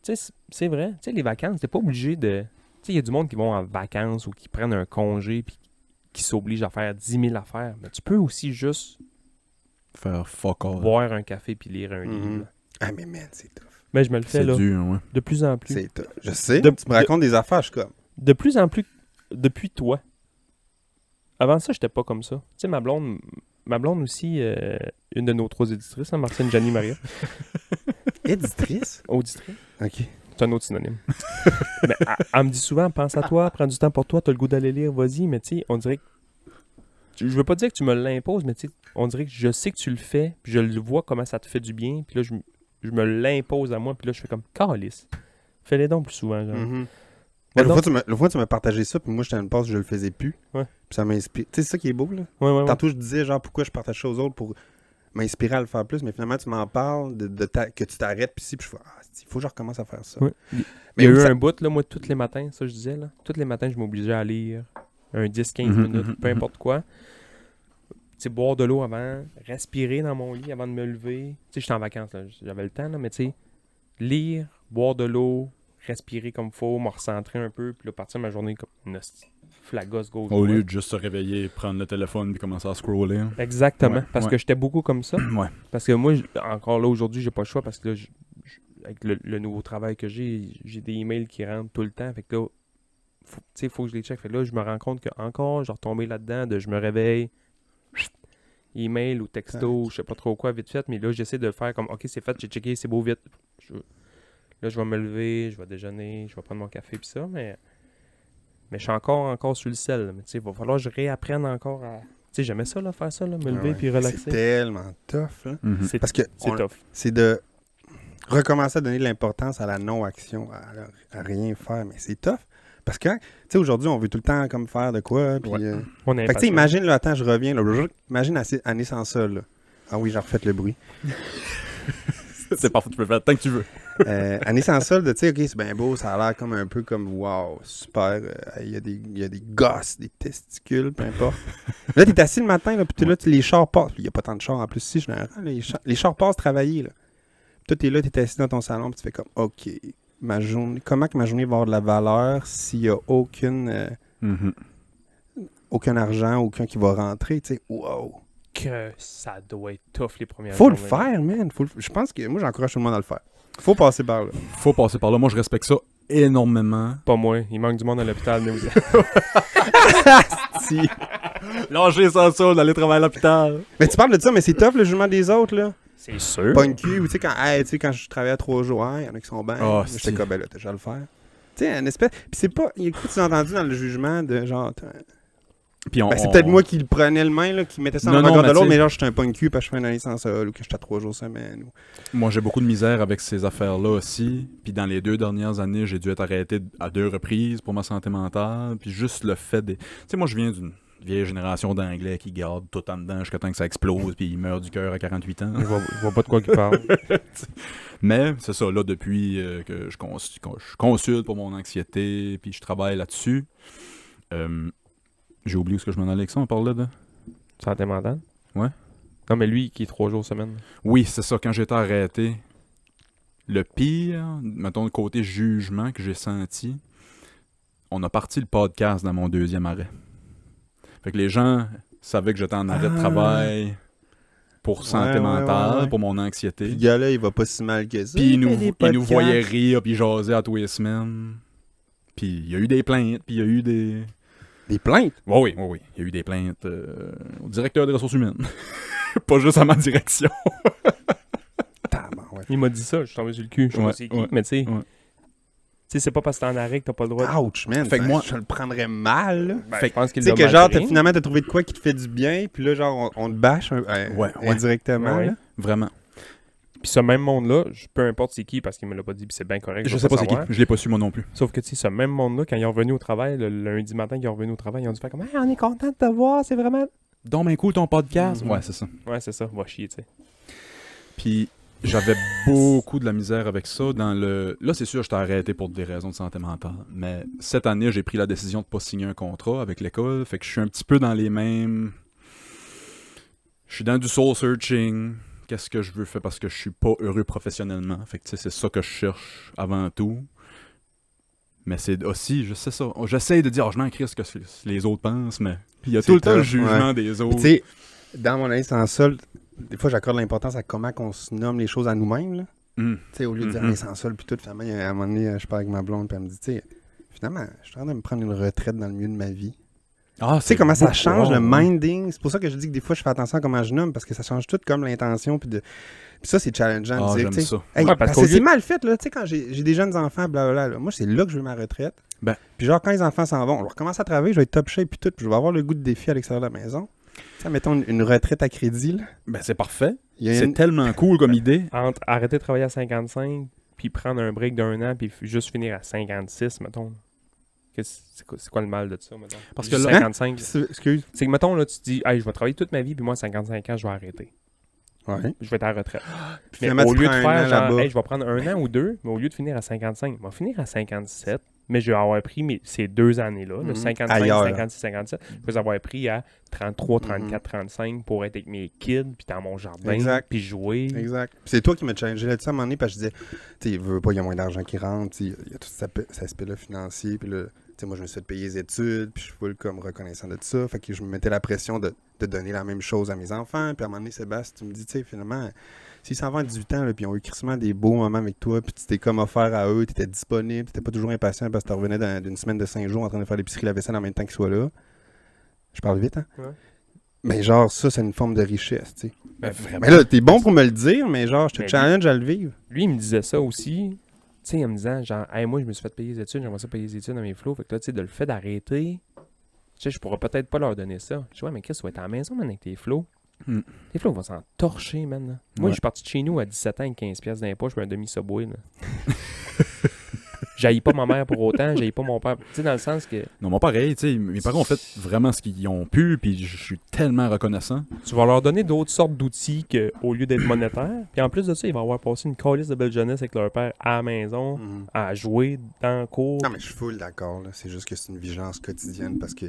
Tu sais, c'est vrai. Tu sais, les vacances, t'es pas obligé de... Tu sais, il y a du monde qui vont en vacances ou qui prennent un congé puis qui s'obligent à faire 10 000 affaires. Mais tu peux aussi juste Faire fuck all. boire un café puis lire un Mhm. livre. Ah, mais man, c'est tough. Mais je me le fais, C'est là, dur, ouais. de plus en plus. Je sais, De- tu me racontes des affaires, je suis comme... De plus en plus depuis toi. Avant ça, j'étais pas comme ça. Tu sais, ma blonde aussi, une de nos 3 éditrices, hein, Martine, Janie, Maria. Éditrice? Auditrice. OK. C'est un autre synonyme. Mais elle me dit souvent, pense à toi, prends du temps pour toi, t'as le goût d'aller lire, vas-y. Mais tu sais, on dirait que... Je veux pas dire que tu me l'imposes, mais tu sais, on dirait que je sais que tu le fais, puis je le vois comment ça te fait du bien, puis là, je me l'impose à moi, puis là, je fais comme, calice. Fais-les donc plus souvent, genre. Mhm. Va L'autre donc- fois, tu m'as partagé ça, puis moi, j'étais à une pause, je le faisais plus. Ouais. Puis ça m'inspire. Tu sais, c'est ça qui est beau, là. Ouais. Tantôt, je disais, genre, pourquoi je partage ça aux autres pour m'inspirer à le faire plus, mais finalement, tu m'en parles que tu t'arrêtes, puis je fais, il faut que je recommence à faire ça. Ouais. Il Mais y a eu ça- un bout, là, moi, tous les matins, ça, je disais, là. Tous les matins, je m'obligeais à lire un 10-15 minutes, peu importe quoi. Tu sais, boire de l'eau avant, respirer dans mon lit avant de me lever. Tu sais, j'étais en vacances, là, j'avais le temps, là, mais tu sais, lire, boire de l'eau, respirer comme faut, me recentrer un peu, puis là, partir ma journée comme une flagos gauche. Au lieu de juste se réveiller, prendre le téléphone puis commencer à scroller. Hein. Exactement, Ouais, parce ouais. que j'étais beaucoup comme ça. Ouais. Parce que moi, encore là, aujourd'hui, j'ai pas le choix parce que là, avec le nouveau travail que j'ai des emails qui rentrent tout le temps. Fait que là, faut que je les check. Fait que là, je me rends compte que encore, j'ai retombé là-dedans je me réveille, email ou texto, je sais pas trop quoi, vite fait. Mais là, j'essaie de faire comme, OK, c'est fait, j'ai checké, c'est beau, vite. Là, je vais me lever, je vais déjeuner, je vais prendre mon café pis ça, mais je suis encore sur le sel. Mais tu sais, il va falloir que je réapprenne encore à... Tu sais, j'aimais ça, là, faire ça, là, me lever Ouais. puis relaxer. C'est tellement tough, là. Mhm. C'est Parce que tough. c'est de recommencer à donner de l'importance à la non-action, à rien faire, mais c'est tough. Parce que, tu sais, aujourd'hui, on veut tout le temps comme faire de quoi, puis... Ouais. On est Fait que, tu sais, impatient. imagine, là, attends, je reviens, là, imagine année sans sol, là. Ah oui, j'ai refait le bruit. C'est parfait, tu peux le faire tant que tu veux. Année sans solde, tu sais, ok, c'est bien beau, ça a l'air comme un peu comme wow, super. Il y a des gosses, des testicules, peu importe. Là, t'es assis le matin, là, puis t'es là, les chars passent. Il y a pas tant de chars en plus, si, généralement. Les chars passent travailler, là. Puis toi, t'es là, t'es assis dans ton salon, puis tu fais comme, ok, ma journée, comment que ma journée va avoir de la valeur s'il y a aucun argent, aucun qui va rentrer, tu sais, wow. Que ça doit être tough les premières Faut le journées. faire, man. Je pense que moi, j'encourage tout le monde à le faire. Faut passer par là. Faut passer par là. Moi, je respecte ça énormément. Pas moi, il manque du monde à l'hôpital, mais vous... Si. Lâcher sans ça, d'aller travailler à l'hôpital. Mais tu parles de ça, mais c'est tough le jugement des autres, là. C'est sûr. Pas une cul, ou tu sais, quand je travaillais à 3 jours, il y en a qui sont bien. Oh, J'étais c'est- comme, ben là, t'as déjà à le faire. Tu sais, une espèce. Puis c'est pas. Écoute, tu as entendu dans le jugement de genre. Puis on, Ben, c'est peut-être moi qui le prenais le main, là, qui mettait ça Non, en non, regard de mais l'autre, tu mais sais- genre, j'étais un pas une cul parce que je fais une année sans sol, ou que j'étais à 3 jours semaine. Moi, j'ai beaucoup de misère avec ces affaires-là aussi. Puis dans les 2 dernières années, j'ai dû être arrêté à 2 reprises pour ma santé mentale. Puis juste le fait des... Tu sais, moi, je viens d'une vieille génération d'Anglais qui gardent tout en dedans jusqu'à temps que ça explose puis ils meurent du cœur à 48 ans. Je vois pas de quoi il parle. Mais c'est ça, là, depuis que je consulte pour mon anxiété puis je travaille là-dessus. J'ai oublié où est-ce que je m'en allais avec ça, on parlait de... Santé mentale? Ouais. Non, mais lui qui est 3 jours semaine. Oui, c'est ça, quand j'étais arrêté, le pire, mettons le côté jugement que j'ai senti, on a parti le podcast dans mon 2e arrêt. Fait que les gens savaient que j'étais en arrêt de travail pour santé mentale, ouais. pour mon Puis le anxiété. gars-là, il va pas si mal que ça. Puis il fait des ils nous podcasts. voyaient rire, puis jaser à tous les semaines. Puis il y a eu des plaintes, puis il y a eu des... Des plaintes. Oui. Il y a eu des plaintes au directeur des ressources humaines. Pas juste à ma direction. Ouais. Il m'a dit ça, je suis tombé sur le cul. Je sais Ouais, pas c'est qui, ouais, mais tu sais... ouais. Tu sais, c'est pas parce que t'es en arrêt que t'as pas le droit de... Ouch, man. Fait que moi- je le prendrais mal, là. Ben, Fait je pense qu'il Tu sais l'a que mal genre, pris. finalement, t'as trouvé de quoi qui te fait du bien, puis là, genre, on te bâche Ouais. indirectement, Ouais. là. Vraiment. Puis ce même monde-là, peu importe c'est qui, parce qu'il me l'a pas dit, puis c'est bien correct. Je vais sais pas c'est qui. savoir. Je l'ai pas su moi non plus. Sauf que, tu sais, ce même monde-là, quand ils sont revenus au travail, le lundi matin, qu'ils sont revenus au travail, ils ont dû faire comme « Hey, on est content de te voir, c'est vraiment... Donc, ben cool ton podcast. Mhm. Ouais, c'est ça. » Ouais, c'est ça, va chier, tu sais. Puis j'avais beaucoup de la misère avec ça. Là, c'est sûr, j'étais arrêté pour des raisons de santé mentale. Mais cette année, j'ai pris la décision de pas signer un contrat avec l'école. Fait que je suis un petit peu dans les mêmes... Je suis dans du soul searching. Qu'est-ce que je veux faire parce que je suis pas heureux professionnellement. Fait que tu sais, c'est ça que je cherche avant tout. Mais c'est aussi, je sais ça. J'essaie de dire, je m'en crie ce que les autres pensent, mais il y a C'est tout le temps le tough, jugement ouais. des Puis, autres. tu sais, dans mon année sans sol, des fois, j'accorde l'importance à comment on se nomme les choses à nous-mêmes, là. Tu sais, au lieu de dire, Mhm. hey, sans sol, puis tout, finalement, à un moment donné, je parle avec ma blonde, puis elle me dit, tu sais, finalement, je suis en train de me prendre une retraite dans le milieu de ma vie. Ah, Tu sais comment ça beaucoup change le rare, hein. minding? C'est pour ça que je dis que des fois, je fais attention à comment je nomme, parce que ça change tout comme l'intention, puis ça, c'est challengeant de Ah, dire, j'aime tu sais, ça. hey, Ouais, parce parce qu'au que lieu c'est de- mal fait, là, tu sais, quand j'ai des jeunes enfants, blablabla, là, moi, c'est là que je veux ma retraite. Ben. Puis genre, quand les enfants s'en vont, on va recommencer à travailler, je vais être top shape, puis tout, puis je vais avoir le goût de défi à l'extérieur de la maison. Tu sais, mettons une retraite à crédit, là. Ben, c'est parfait. Il y a C'est une- tellement cool comme idée. Entre arrêter de travailler à 55, puis prendre un break d'1 an, puis juste finir à 56, mettons. C'est quoi le mal de ça, mettons? Parce Juste que là- 55. Excuse. C'est que, mettons, là, tu te dis, hey, je vais travailler toute ma vie, puis moi, à 55 ans, je vais arrêter. Ouais. Je vais être à la retraite. Puis Mais finalement, au tu lieu de prends un faire an genre, là-bas. hey, je vais prendre 1 an ou 2, mais au lieu de finir à 55, je vais finir à 57, mais je vais avoir pris ces 2 années-là, de Mhm. 55, Ailleurs. 56, 57, je vais les avoir pris à 33, 34, Mhm. 35 pour être avec mes kids, puis dans mon jardin, Exact. puis jouer. Exact. Puis c'est toi qui m'as challengé là-dessus à un moment donné, parce que je disais, tu sais, il veut pas, il y a moins d'argent qui rentre, tu sais, il y a tout cet aspect-là financier, puis là, tu sais, moi, je me suis fait payer les études, puis je suis full comme reconnaissant de ça, fait que je me mettais la pression de donner la même chose à mes enfants, puis à un moment donné, Sébastien, tu me dis, tu sais, finalement, s'ils s'en vont à 18 ans, là, puis ils ont eu crissement des beaux moments avec toi, puis tu t'es comme offert à eux, tu étais disponible, tu n'étais pas toujours impatient parce que tu revenais d'une semaine de 5 jours en train de faire l'épicerie, la vaisselle en même temps qu'ils soient là. Je parle vite, hein? Ouais. Mais genre, ça, c'est une forme de richesse, tu sais. Ben, vraiment. Mais là, t'es bon pour me le dire, mais genre, je te Mais challenge à le vivre. Lui, il me disait ça aussi, tu sais, en me disant, genre, hey, moi, je me suis fait payer les études, j'aimerais ça payer les études dans mes flots, fait que là, tu sais, de le fait d'arrêter, tu sais, je pourrais peut-être pas leur donner ça. Je dis, ouais, mais qu'est-ce que tu vas être à la maison, man, avec tes flots? Hmm. Tes flots vont s'en torcher, man. Là. Moi, Ouais. je suis parti de chez nous à 17 ans avec 15 pièces d'impôt, je fais un demi-subway, là. J'haïs pas ma mère pour autant, j'haïs pas mon père. Tu sais, dans le sens que Non, moi, pareil, tu sais, mes parents ont fait vraiment ce qu'ils ont pu, puis je suis tellement reconnaissant. tu vas leur donner d'autres sortes d'outils qu'au lieu d'être monétaire. Puis en plus de ça, ils vont avoir passé une calice de belle jeunesse avec leur père à la maison, à jouer dans le cours. Non, mais je suis full d'accord, là. C'est juste que c'est une vigilance quotidienne parce que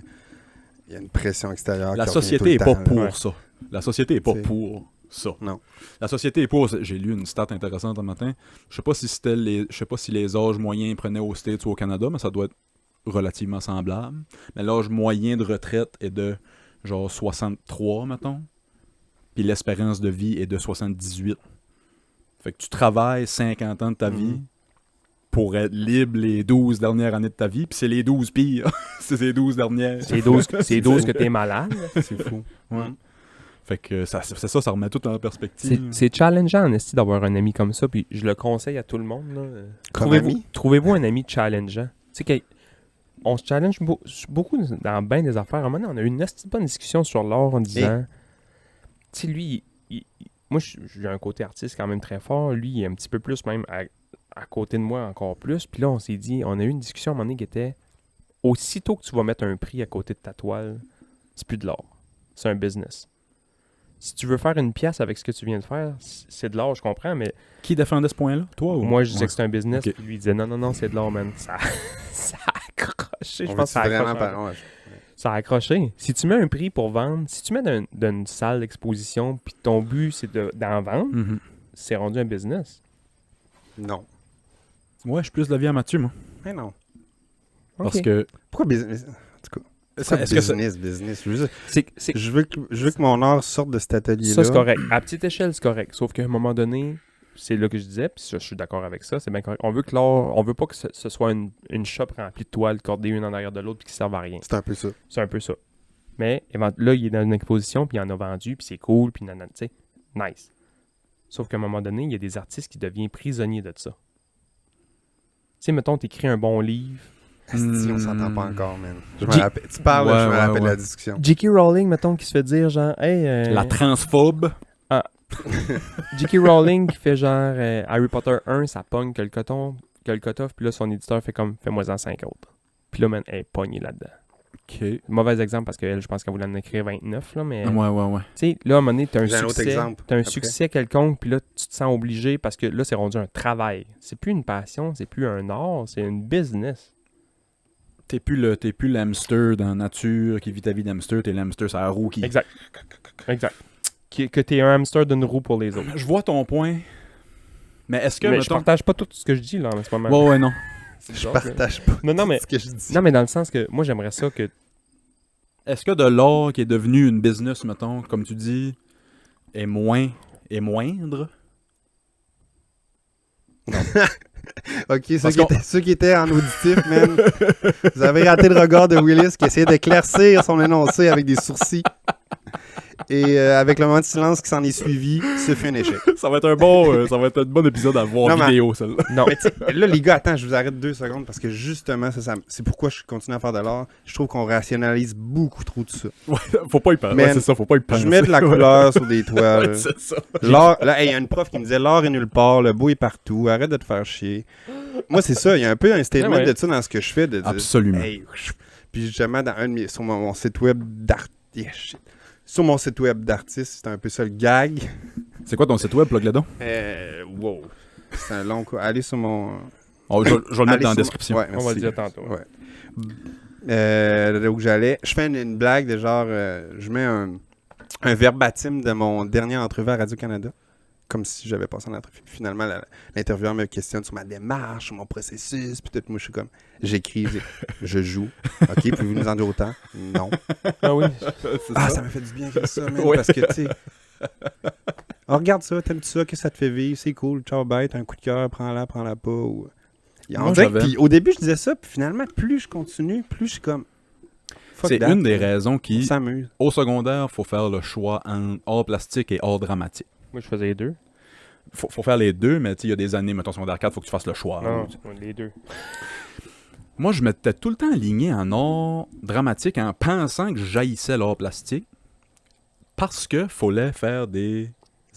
il y a une pression extérieure. La qui revient société tout le est pas temps, là. pour Ouais. ça. La société est pas C'est- pour ça. Non. La société est pour. J'ai lu une stat intéressante un matin. Je sais pas si je sais pas si les âges moyens prenaient aux States ou au Canada, mais ça doit être relativement semblable. Mais l'âge moyen de retraite est de genre 63, mettons. Puis l'espérance de vie est de 78. Fait que tu travailles 50 ans de ta vie pour être libre les 12 dernières années de ta vie. Puis c'est les 12 pires. C'est ces 12 dernières. C'est 12, c'est 12 que t'es malade. C'est fou. Ouais. Fait que c'est ça, ça remet tout en C'est perspective. c'est challengeant en esti d'avoir un ami comme ça, puis je le conseille à tout le monde. Là. Comme Trouvez-vous, ami? trouvez-vous un ami challengeant. Tu sais, on se challenge beaucoup dans bien des affaires. À un moment donné, on a eu une esti de bonne discussion sur l'art en disant, tu sais, lui, moi, j'ai un côté artiste quand même très fort. Lui, il est un petit peu plus même à côté de moi encore plus. Puis là, on s'est dit, on a eu une discussion à un moment donné qui était, aussitôt que tu vas mettre un prix à côté de ta toile, c'est plus de l'art. C'est un business. Si tu veux faire une pièce avec ce que tu viens de faire, c'est de l'art, je comprends, mais Qui défendait ce point-là? Toi ou moi, je disais Ouais. que c'était un business, Ok. puis lui, il disait non, c'est de l'art, man. Ça, ça a accroché. Je On pense que ça a veut-tu vraiment accroché. pas. Ouais. Ça a accroché. Si tu mets un prix pour vendre, si tu mets d'une salle d'exposition, puis ton but, c'est d'en vendre, Mhm. c'est rendu un business. Non. Ouais, je suis plus de l'avis à Mathieu, moi. Mais non. Parce Ok. que. Pourquoi business? En tout cas, Ça- pourquoi est-ce que ça- business? Je veux dire, C'est je veux que mon art sorte de cet atelier-là. ça, c'est correct. À petite échelle, c'est correct. Sauf qu'à un moment donné, c'est là que je disais, puis ça, je suis d'accord avec ça, c'est bien correct. On veut que l'art, on veut pas que ce soit une shop remplie de toiles cordées une en arrière de l'autre puis qui servent à rien. C'est un peu ça. C'est un peu ça. Mais là, il est dans une exposition, puis il en a vendu, puis c'est cool, puis nanana, tu sais, nice. Sauf qu'à un moment donné, il y a des artistes qui deviennent prisonniers de ça. Tu sais, mettons, t'écris un bon livre. Asti, on s'entend pas encore, man. Je me J- rappelle. Tu parles, Ouais, je me ouais, rappelle de ouais. la discussion. J.K. Rowling, mettons, qui se fait dire genre, hey. La transphobe. J.K. Rowling qui fait genre Harry Potter 1, ça pogne que le cotoff, puis là, son éditeur fait comme, fais-moi-en 5 autres. Puis là, man, elle est pognée là-dedans. Ok. Mauvais exemple parce qu'elle, je pense qu'elle voulait en écrire 29, là, mais. Ouais. Tu sais, là, à un moment donné, t'as un J'ai un autre succès. exemple T'as un après. succès quelconque, puis là, tu te sens obligé parce que là, c'est rendu un travail. C'est plus une passion, c'est plus un art, c'est une business. T'es plus l'hamster dans la nature qui vit ta vie d'hamster, t'es l'hamster sur la roue qui. Exact. Exact. Que t'es un hamster d'une roue pour les autres. Je vois ton point. Mais est-ce que. Mais je mettons- partage pas tout ce que je dis, là, en ce moment. Ouais, non. Je partage pas Non, mais. ce que je dis. Non, mais dans le sens que moi, j'aimerais ça que. Est-ce que de l'art qui est devenu une business, mettons, comme tu dis, est moindre? OK, Parce ceux qui étaient en auditif, man, vous avez raté le regard de Willis qui essayait d'éclaircir son énoncé avec des sourcils. Et avec le moment de silence qui s'en est suivi, ce fut un échec. Ça va être un bon épisode à voir Non, mais- vidéo, celle-là. Non. Mais tu sais, là, les gars, attends, je vous arrête 2 secondes parce que justement, c'est pourquoi je continue à faire de l'art. Je trouve qu'on rationalise beaucoup trop tout ça. Ouais, faut pas y penser. Man, Ouais, c'est ça, faut pas y penser. Je mets de la couleur sur des toiles. Ouais, c'est ça. L'art, là, il y a une prof qui me disait l'art est nulle part, le beau est partout, arrête de te faire chier. Moi, c'est ça, il y a un peu un statement Ouais. de ça dans ce que je fais. De dire, Absolument. hey, puis justement, sur mon site web d'artiste. Sur mon site web d'artiste, c'est un peu ça le gag. C'est quoi ton site web, plug le don? Wow. C'est un long coup. Allez sur mon. Oh, je vais le mettre allez dans la sur description. Ouais, On va merci. le dire tantôt. Ouais. Là où j'allais, je fais une blague de genre, je mets un verbatim de mon dernier entrevue à Radio-Canada, comme si j'avais passé en entrevue. Puis finalement, l'intervieweur me questionne sur ma démarche, sur mon processus, puis tout. Moi, je suis comme, j'écris, je joue. OK, pouvez-vous nous en dire autant? Non. Ah oui. Ah, ça m'a fait du bien comme ça, man, Ouais. parce que, tu sais... Oh, regarde ça, t'aimes-tu ça, qu'est-ce que ça te fait vivre, c'est cool, ciao, bye, t'as un coup de cœur, prends-la pas. Ou... Moi, On dirait que, j'avais- puis au début, je disais ça, puis finalement, plus je continue, plus je suis comme... Fuck C'est that. une des raisons On qui, s'amuse. au secondaire, faut faire le choix entre art plastique et art dramatique. Moi, je faisais les deux. Faut faire les deux, mais tu sais, il y a des années, mettons secondaire 4, faut que tu fasses le choix. Non, les deux. Moi, je m'étais tout le temps aligné en art dramatique en pensant que j'haïssais l'art plastique parce que fallait faire des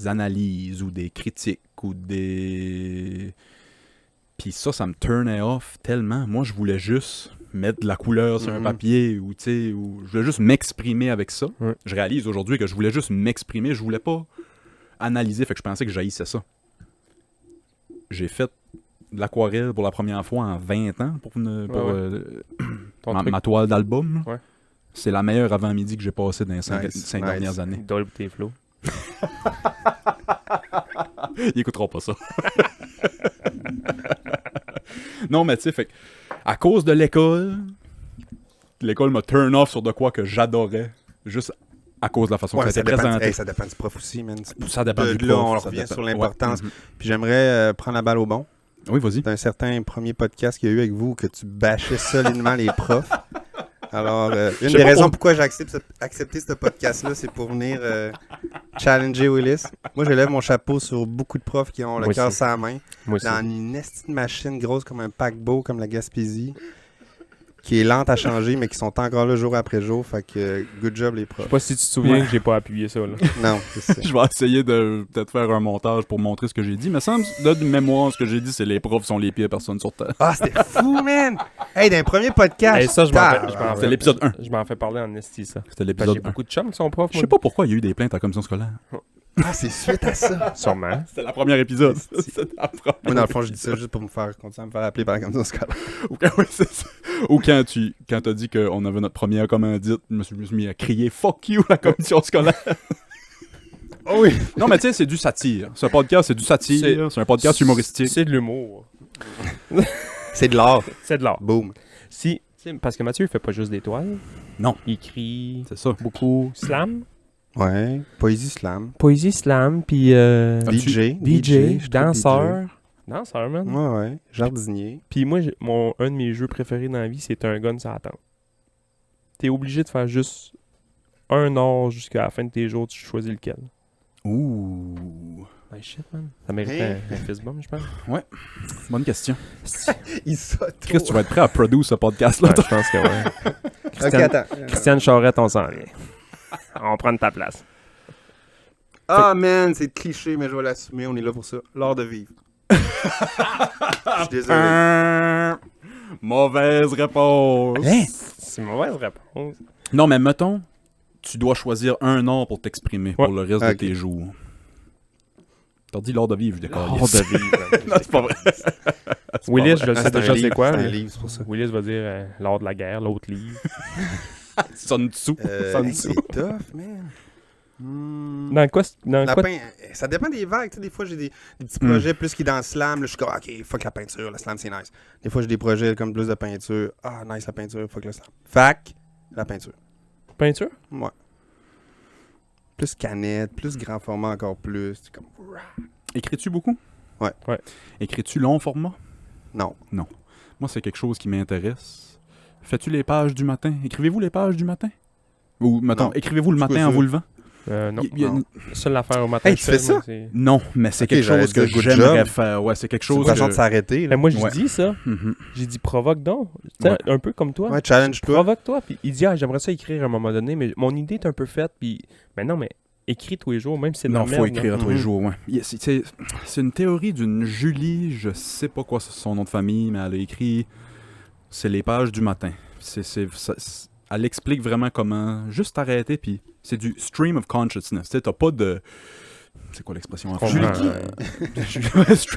analyses ou des critiques ou des... Puis ça me turnait off tellement. Moi, je voulais juste mettre de la couleur sur un Mhm. papier ou, tu sais, ou je voulais juste m'exprimer avec ça. Ouais. Je réalise aujourd'hui que je voulais juste m'exprimer. Je voulais pas analyser, fait que je pensais que j'haïssais ça. J'ai fait de l'aquarelle pour la première fois en 20 ans pour Ouais. Ton truc, ma toile d'album. là. Ouais. C'est la meilleure avant-midi que j'ai passée dans les 5 Nice. dernières années. Dolb tes flots. Ils écouteront pas ça. Non, mais tu sais, fait que, à cause de l'école m'a turn off sur de quoi que j'adorais, juste à cause de la façon Ouais, que ça ça était dépend, présenté. ça dépend du prof aussi, man. Ça dépend De du là, prof, on ça revient dépend. sur Ouais. l'importance. Mhm. Puis j'aimerais prendre la balle au bon. Oui, vas-y. D'un certain premier podcast qu'il y a eu avec vous que tu bâchais solidement les profs. Alors, une sais des pas raisons pour- pourquoi j'ai accepté ce podcast-là, c'est pour venir challenger Willis. Moi, je lève mon chapeau sur beaucoup de profs qui ont le Moi cœur aussi. sur la main. Moi aussi. Dans une estime machine grosse comme un paquebot, comme la Gaspésie, qui est lente à changer, mais qui sont encore là jour après jour. Fait que, good job les Je sais profs. pas si tu te souviens Ouais. que j'ai pas appuyé ça, là. Non, c'est ça. Je vais essayer de peut-être faire un montage pour montrer ce que j'ai dit. Mais semble, de mémoire, ce que j'ai dit, c'est les profs sont les pires personnes sur Terre. Ah, c'était fou, man! Hey, d'un premier podcast! Hey, ça, je m'en fais- C'était l'épisode 1. Je m'en fais parler en esti, ça. C'était Parce que l'épisode j'ai 1. beaucoup de chums qui sont profs. Je sais pas pourquoi il y a eu des plaintes à la commission scolaire. Ah, c'est suite à ça! Sûrement. C'était la première épisode. C'était la première. Moi, dans le fond, je dis ça juste pour continuer à me faire appeler par la commission scolaire. Ou quand, oui, c'est ça. Ou quand t'as dit qu'on avait notre première commandite, je me suis mis à crier « Fuck you, la commission scolaire! Oh oui! » Non, mais tu sais, c'est du satire. Ce podcast, c'est du satire. C'est un podcast humoristique. C'est de l'humour. C'est de l'art. C'est de l'art. Boom. Si, parce que Mathieu, il fait pas juste des toiles. Non. Il écrit C'est ça. beaucoup slam. Ouais. Poésie slam. Poésie slam, puis DJ. DJ, je trouve danseur. Danseur, man. DJ. Ouais, ouais. Jardinier. Puis moi, un de mes jeux préférés dans la vie, c'est un gun sur la tente. T'es obligé de faire juste un art jusqu'à la fin de tes jours, tu choisis lequel. Ouh. Ben shit, man. Ça mérite Hey. un fist bump, je pense. Bonne question. Il saute. Chris, tu vas être prêt à produire ce podcast-là? Ouais, je pense que ouais. Ok, Christiane, attends. Christiane Charette, on s'en vient. On prend ta place. Ah, man, c'est cliché, mais je vais l'assumer. On est là pour ça. L'art de vivre. Je suis désolé. Mauvaise réponse. Hein? C'est une mauvaise réponse. Non, mais mettons, tu dois choisir un art pour t'exprimer pour le reste de Ok. tes jours. T'as dit l'art de vivre, je déconne. L'art de vivre. Non, c'est pas vrai. Willis, je le Ah, sais déjà c'est quoi. C'est un mais livre, c'est pour ça. Willis va dire l'art de la guerre, l'autre livre. Sonne dessous. Hey, c'est tough, man. Dans quoi? Ça dépend des vagues. Tu sais, des fois, j'ai des petits projets plus qui dans le slam. Là, je suis comme, OK, fuck la peinture. Le slam, c'est nice. Des fois, j'ai des projets comme plus de peinture. Ah, nice la peinture, fuck le slam. Fac, la peinture. Peinture? Ouais. Plus canette, plus grand format encore plus. C'est comme... Écris-tu beaucoup? Ouais. Ouais. Écris-tu long format? Non. Moi, c'est quelque chose qui m'intéresse. Fais-tu les pages du matin? Écrivez-vous les pages du matin? Ou, mettons, Non. écrivez-vous le C'est quoi matin en ça? vous levant? Non. Il y a- non. La seule affaire au matin. Hey, que tu je fais moi, ça? c'est- Non, mais c'est Ok, quelque j'allais chose que dire good j'aimerais job. faire. Ouais, c'est quelque C'est une chose façon que... de s'arrêter. là. Ben, moi, j'ai Ouais. dit ça. Mhm. J'ai dit provoque donc. Tu sais, Ouais. un peu comme toi. Ouais, challenge-toi. Provoque-toi. Puis il dit, j'aimerais ça écrire à un moment donné, mais mon idée est un peu faite. Puis, ben non, mais écris tous les jours, même si c'est de la Non, faut merde, là. écrire à tous les Mhm. jours, ouais. C'est une théorie d'une Julie, je sais pas quoi son nom de famille, mais elle a écrit c'est les pages du matin. Elle explique vraiment comment juste arrêter, puis c'est du stream of consciousness. Tu sais, t'as pas de... C'est quoi l'expression en Julie français?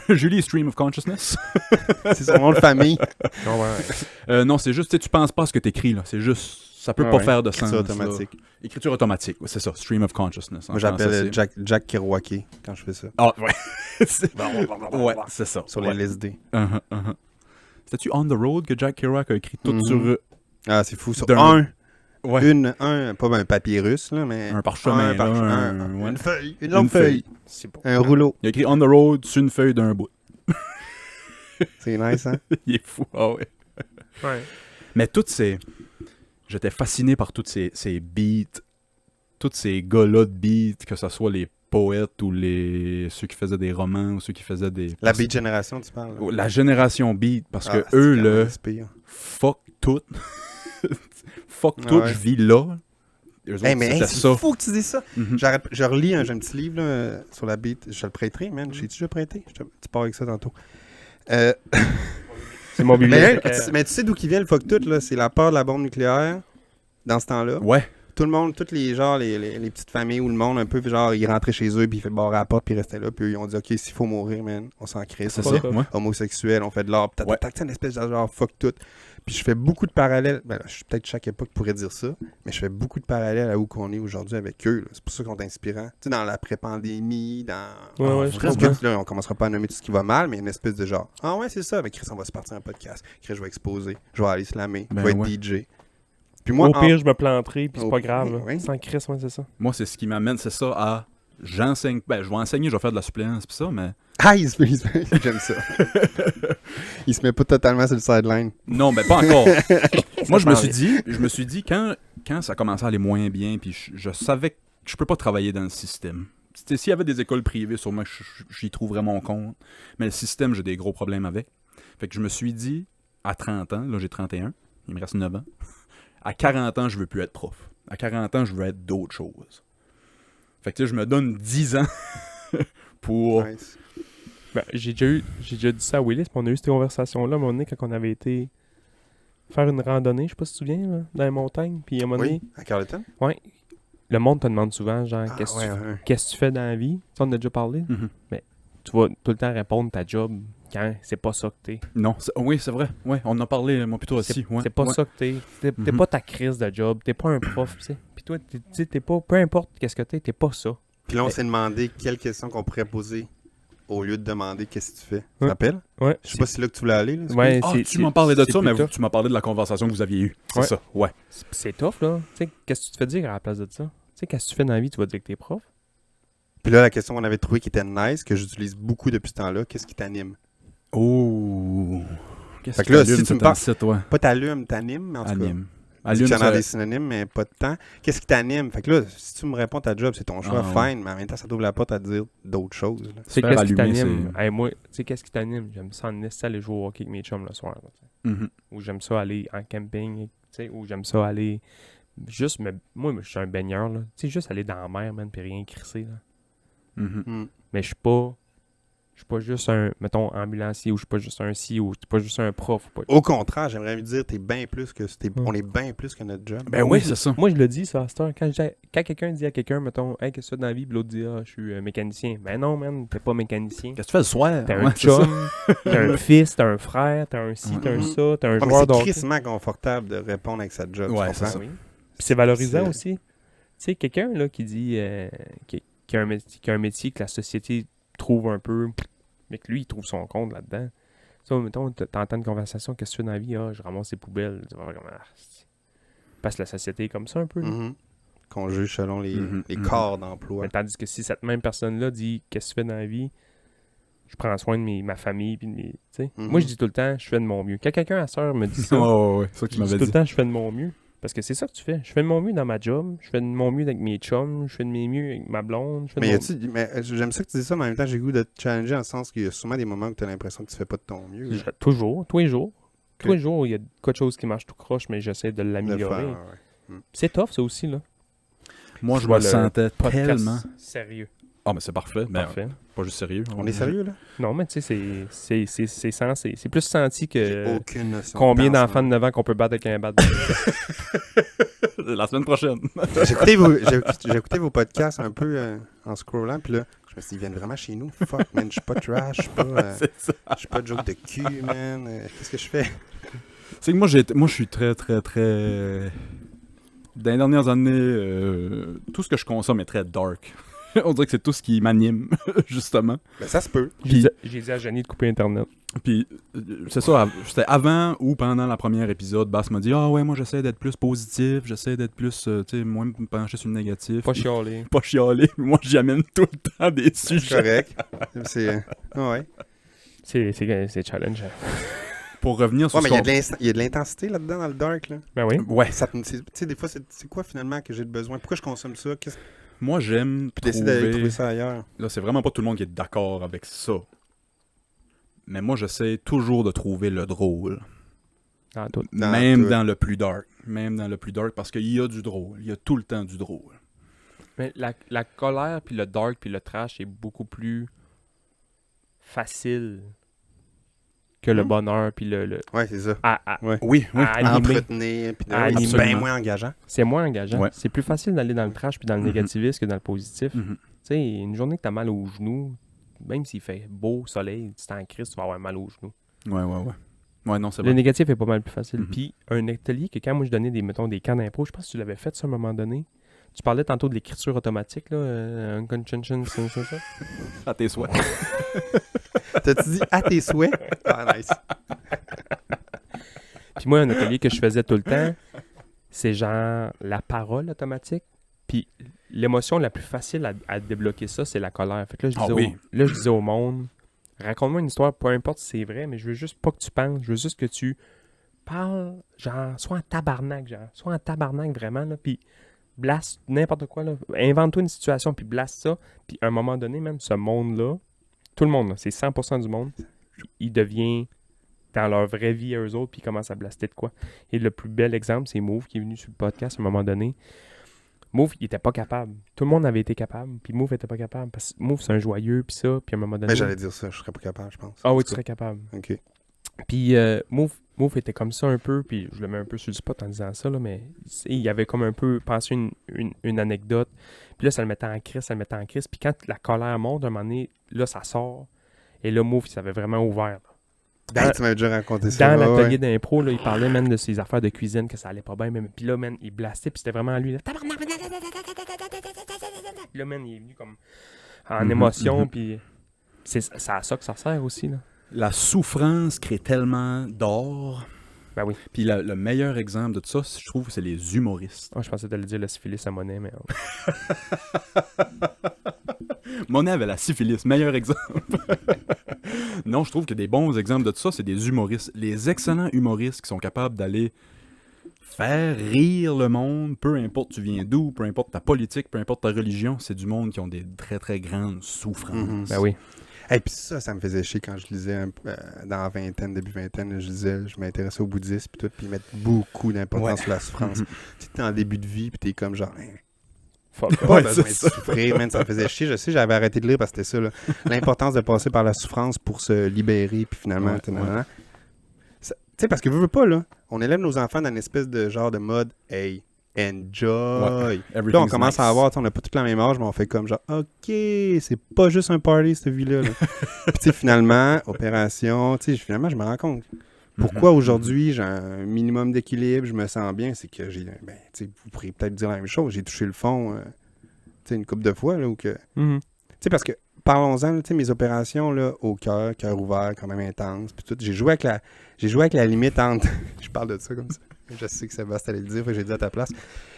Julie Stream of Consciousness? C'est son nom de famille. Non, c'est juste, tu sais, tu penses pas à ce que t'écris, là. C'est juste, ça peut Ah pas ouais. faire de sens. Écriture là. automatique. Écriture automatique, ouais, c'est ça. Stream of Consciousness. En Moi, français, j'appelle c'est- Jack Kerouac quand je fais ça. Ah, ouais. Ouais, c'est ça. Sur Ouais. les LSD. C'était-tu On the Road que Jack Kerouac a écrit tout Mhm. sur Ah, c'est fou. Sur D'un- Ouais. pas un papyrus, là, mais... un parchemin, là, ouais. Une feuille. Une Une longue feuille. C'est bon. Un rouleau. Il a écrit On the Road sur une feuille d'un bout. C'est nice, hein? Il est fou, ah ouais. Ouais. Mais toutes ces... J'étais fasciné par toutes ces beats, tous ces gars-là de beats, que ce soit les poètes ou ceux qui faisaient des romans ou ceux qui faisaient des... La Beat Génération, tu parles? là? La génération beat, parce Ah, que c'est eux, quand là, même inspirant. fuck tout. Fuck Ah tout, ouais. je vis là. Eux autres, Hey, mais hey, c'était c'est ça. fou que tu dis ça. Mhm. Je relis j'ai un petit livre là, sur la beat. Je te le prêterai, man. J'ai-tu déjà prêté? Tu pars avec ça tantôt. C'est mon Mais, bibliothèque. mais tu sais d'où qui vient le fuck tout, là? C'est la peur de la bombe nucléaire dans ce temps-là. Ouais. Tout le monde, toutes les genres, les petites familles ou le monde, un peu, genre, ils rentraient chez eux, puis ils fait barrer à la porte, puis ils restaient là, puis ils ont dit, OK, s'il faut mourir, man, on s'en crée. C'est pas ça, ça. ouais. homosexuel, on fait de l'art, Ouais. c'est une espèce de genre fuck tout. Puis je fais beaucoup de parallèles, ben, peut-être chaque époque pourrait dire ça, mais je fais beaucoup de parallèles à où qu'on est aujourd'hui avec eux. Là. C'est pour ça qu'on est inspirant. Tu sais, dans l'après-pandémie, dans... Ouais, je Parce comprends. que là, on commencera pas à nommer tout ce qui va mal, mais une espèce de genre, ah ouais, c'est ça, avec Chris, on va se partir un podcast. Chris, je vais exposer, je vais aller slammer, Ben je vais être ouais. DJ. Puis moi, Au pire, je me planterai, puis c'est Au pas pire, grave. là. oui. Sans Chris, ouais, c'est ça. Moi, c'est ce qui m'amène, c'est ça, à... J'enseigne... Ben, je vais enseigner, je vais faire de la suppléance, pis ça, mais... Ah, j'aime ça. Il se met pas totalement sur le sideline. Non, mais pas encore. Moi, je me s'en suis dit, quand ça commençait à aller moins bien, puis je savais que je peux pas travailler dans le système. T'sais, s'il y avait des écoles privées, sûrement j'y trouverais mon compte. Mais le système, j'ai des gros problèmes avec. Fait que je me suis dit, à 30 ans, là j'ai 31, il me reste 9 ans, à 40 ans, je veux plus être prof. À 40 ans, je veux être d'autres choses. Fait que tu sais, je me donne 10 ans pour... Nice. Ben, j'ai déjà dit ça à Willis, puis on a eu cette conversation-là à un moment donné quand on avait été faire une randonnée, je sais pas si tu te souviens, là, dans les montagnes, puis à un moment donné, Oui, à Carleton? le monde te demande souvent, genre, Ah, qu'est-ce que ouais, tu ouais. qu'est-ce que tu fais dans la vie? Ça, on en a déjà parlé. Mhm. Tu vas tout le temps répondre ta job quand c'est pas ça que t'es. Non, oui, c'est vrai. Ouais, on en a parlé, moi, plutôt aussi. Ouais, C'est pas ouais. ça que t'es. T'es Mhm. pas ta crise de job, t'es pas un prof, tu sais. Puis toi, tu sais, t'es pas, peu importe qu'est-ce que t'es pas ça. Puis là, on s'est demandé quelles questions qu'on pourrait poser au lieu de demander qu'est-ce que tu fais. Tu te Ouais. rappelles? Ouais. Je sais pas si c'est là que tu voulais aller. Là, Ouais, Ah, c'est- tu m'en parlais de c'est ça, mais plus tough. tu m'as parlé de la conversation que vous aviez eue. C'est Ouais. ça, ouais. C'est tough, là. Tu sais, qu'est-ce que tu te fais dire à la place de ça? Tu sais, qu'est-ce que tu fais dans la vie, tu vas dire que t'es prof? Puis là, la question qu'on avait trouvée qui était nice, que j'utilise beaucoup depuis ce temps-là, qu'est-ce qui t'anime? Oh. Qu'est-ce Fait que là, t'allume, si tu ça, me dans parles- le site, ouais. Pas t'allumes, t'animes, mais en tout Anime. cas. Allume, Tu en as ça... des synonymes, mais pas de temps. Qu'est-ce qui t'anime? Fait que là, si tu me réponds ta job, c'est ton choix, Ah, ouais. fine, mais en même temps, ça t'ouvre la porte à dire d'autres choses. là. Tu sais, faire qu'est-ce qui allumer, t'anime? Hey, moi, tu sais, qu'est-ce qui t'anime? J'aime ça en esti aller jouer au hockey avec mes chums le soir. Là, tu sais. Mhm. Ou j'aime ça aller en camping, tu sais, ou j'aime ça aller juste, moi, je suis un baigneur, là. Tu sais, juste aller dans la mer, man, puis rien crisser, là. Mhm. Hmm. Mais je suis pas juste un, mettons, ambulancier, ou je suis pas juste un ci, ou je suis pas juste un prof. Ou pas... Au contraire, j'aimerais me dire, t'es bien plus que on est bien plus que notre job. Ben oui, c'est ça. Moi, je le dis, ça, à cette heure. Quand quelqu'un dit à quelqu'un, mettons, hey, qu'est-ce que tu fais dans la vie, puis l'autre dit, ah, je suis mécanicien. Ben non, man, t'es pas mécanicien. Qu'est-ce que tu fais le soir? T'as Ouais, un c'est ça. chum, t'as un fils, t'as un frère, t'as un ci, t'as un Mhm. ça, t'as un Ouais, mais joueur c'est d'hockey. crissement confortable de répondre avec sa job. tu Ouais, comprends? c'est ça. Oui. Puis c'est valorisant C'est- aussi. Tu sais, quelqu'un là qui dit qui a un métier que la société trouve un peu, mais que lui, il trouve son compte là-dedans. Ça, mettons, t'entends une conversation, qu'est-ce que tu fais dans la vie? Ah, je ramasse les poubelles. Tu vas faire comme, parce que la société est comme ça un peu. là. Mhm. Qu'on juge selon les Mhm, les mhm. corps d'emploi. Mais tandis que si cette même personne-là dit, qu'est-ce que tu fais dans la vie? je prends soin de ma famille. Puis tu sais. Mhm. Moi, je dis tout le temps, je fais de mon mieux. Quand quelqu'un à soeur me dit ça, Ouais, c'est ça que tu je dis m'avais tout dit. le temps, je fais de mon mieux. Parce que c'est ça que tu fais. Je fais de mon mieux dans ma job, je fais de mon mieux avec mes chums, je fais de mes mieux avec ma blonde. Je fais de Mais, mon... j'aime ça que tu dis ça, mais en même temps, j'ai le goût de te challenger en le sens qu'il y a sûrement des moments où tu as l'impression que tu fais pas de ton mieux. Toujours, tous les jours. Ok. Tous les jours, il y a quelque chose qui marche tout croche, mais j'essaie de De le l'améliorer. faire, ouais. C'est tough, ça aussi, là. Moi, Tu je vois, me le sentais Podcast tellement... sérieux. Ah, mais c'est parfait. Mais Parfait. pas juste sérieux. On est sérieux, là? Non, mais tu sais, c'est sensé. C'est plus senti J'ai que aucune notion. combien de temps, d'enfants de 9 ans qu'on peut battre avec un bat. La semaine prochaine. J'ai écouté vos podcasts un peu en scrollant, puis là, je me suis dit, ils viennent vraiment chez nous. Fuck, man, je suis pas trash, je suis pas, C'est ça. je suis pas joke de cul, man. Qu'est-ce que je fais? C'est que moi, je suis très, très, très... Dans les dernières années, tout ce que je consomme est très dark. On dirait que c'est tout ce qui m'anime, justement. Ben, ça se peut. J'ai dit à Janie de couper Internet. Puis, c'est ça, c'était avant ou pendant la première épisode, Bass m'a dit « Ah ouais, moi j'essaie d'être plus positif, j'essaie d'être plus, tu sais, moins me pencher sur le négatif. » Pas chialer. Pas chialer. Moi, j'y amène tout le temps des C'est sujets. correct. C'est... ouais. C'est challengeant. Pour revenir sur Ouais, mais ce il y a de l'intensité là-dedans, dans le dark, là. Ben oui. Ouais. Tu sais, des fois, c'est quoi, finalement, que j'ai de besoin? Pourquoi je consomme ça? Moi, j'aime Puis d'essayer d'aller trouver trouver... ça ailleurs. Là, c'est vraiment pas tout le monde qui est d'accord avec ça. Mais moi, j'essaie toujours de trouver le drôle. Ah, tout. Dans Même tout. dans le plus dark. Même dans le plus dark, parce qu'il y a du drôle. Il y a tout le temps du drôle. Mais la colère, puis le dark, puis le trash est beaucoup plus facile que le bonheur, puis le Ouais, c'est ça. Oui, oui. à À animer. entretenir, puis À c'est animer. bien moins engageant. C'est moins engageant. Ouais. C'est plus facile d'aller dans le trash puis dans le Mhm. négativisme que dans le positif. Mhm. Tu sais, une journée que t'as mal aux genoux, même s'il fait beau, soleil, tu t'es en crise, tu vas avoir mal aux genoux. Ouais. Ouais, non, c'est Le bon. négatif est pas mal plus facile. Mhm. Puis un atelier que quand moi je donnais mettons, des camps d'impro, je pense que tu l'avais fait ça à un moment donné. Tu parlais tantôt de l'écriture automatique, là, unconscious, c'est ça? À tes souhaits. T'as-tu dit à tes souhaits? Ah, nice. Puis moi, un atelier que je faisais tout le temps, c'est genre la parole automatique. Puis l'émotion la plus facile à débloquer ça, c'est la colère. Fait que là, je disais au monde, raconte-moi une histoire, peu importe si c'est vrai, mais je veux juste pas que tu penses, je veux juste que tu parles, genre, sois en tabarnak, vraiment, là, puis blast n'importe quoi, là. Invente-toi une situation, puis blast ça, puis à un moment donné, même, ce monde-là, tout le monde, là, c'est 100% du monde, il devient dans leur vraie vie à eux autres, puis ils commencent à blaster de quoi. Et le plus bel exemple, c'est Mauve qui est venu sur le podcast à un moment donné. Mauve, il était pas capable. Tout le monde avait été capable, puis Mauve était pas capable. Parce que Mauve, c'est un joyeux, puis ça, puis à un moment donné... Ben, j'allais dire ça, je serais pas capable, je pense. Ah oui, tu serais capable. Ok. Puis Mauve était comme ça un peu, puis je le mets un peu sur le spot en disant ça, là, mais il avait comme un peu pensé une anecdote. Puis là, ça le mettait en crise, Puis quand la colère monte, à un moment donné, là, ça sort. Et là, Mauve, il s'avait vraiment ouvert. Là. Ben, tu m'avais déjà raconté ça. Dans ouais, l'atelier ouais. d'impro, là, il parlait même de ses affaires de cuisine, que ça allait pas bien. Puis là, man, il blastait, puis c'était vraiment lui. Là, tabarnak! Puis là, man, il est venu comme en émotion, puis c'est à ça que ça sert aussi, là. La souffrance crée tellement d'or. Ben oui. Puis le meilleur exemple de tout ça, je trouve, c'est les humoristes. Oh, je pensais de le dire la syphilis à Monet, mais... Monet avait la syphilis, meilleur exemple. Non, je trouve que des bons exemples de tout ça, c'est des humoristes. Les excellents humoristes qui sont capables d'aller faire rire le monde, peu importe tu viens d'où, peu importe ta politique, peu importe ta religion, c'est du monde qui ont des très très grandes souffrances. Mhm. Ben oui. Et puis ça me faisait chier quand je lisais dans la vingtaine, début vingtaine, je m'intéressais au bouddhisme puis tout, puis ils mettent beaucoup d'importance sur la souffrance. Tu sais, t'es en début de vie, puis t'es comme genre... Fuck. Pas Ouais, besoin de c'est ça. souffrir, man, ça me faisait chier. Je sais, j'avais arrêté de lire parce que c'était ça, là. L'importance de passer par la souffrance pour se libérer, puis finalement... Ouais, Tu ouais. sais, parce que veux pas, là, on élève nos enfants dans une espèce de genre de mode « Hey, enjoy! Ouais. Là, on commence à avoir, on n'a pas toute la même âge, mais on fait comme genre, OK, c'est pas juste un party, cette vie-là. Là. Puis, tu sais, finalement, opération, tu sais, finalement, je me rends compte. Pourquoi aujourd'hui, j'ai un minimum d'équilibre, je me sens bien, c'est que j'ai, ben, tu sais, vous pourriez peut-être dire la même chose, j'ai touché le fond, tu sais, une couple de fois, là, ou que... Mhm. Tu sais, parce que, parlons-en, tu sais, mes opérations, là, au cœur ouvert, quand même intense, puis tout, j'ai joué avec la limite entre... je parle de ça comme ça. Je sais que Sébastien allait le dire, fait que j'ai dit à ta place.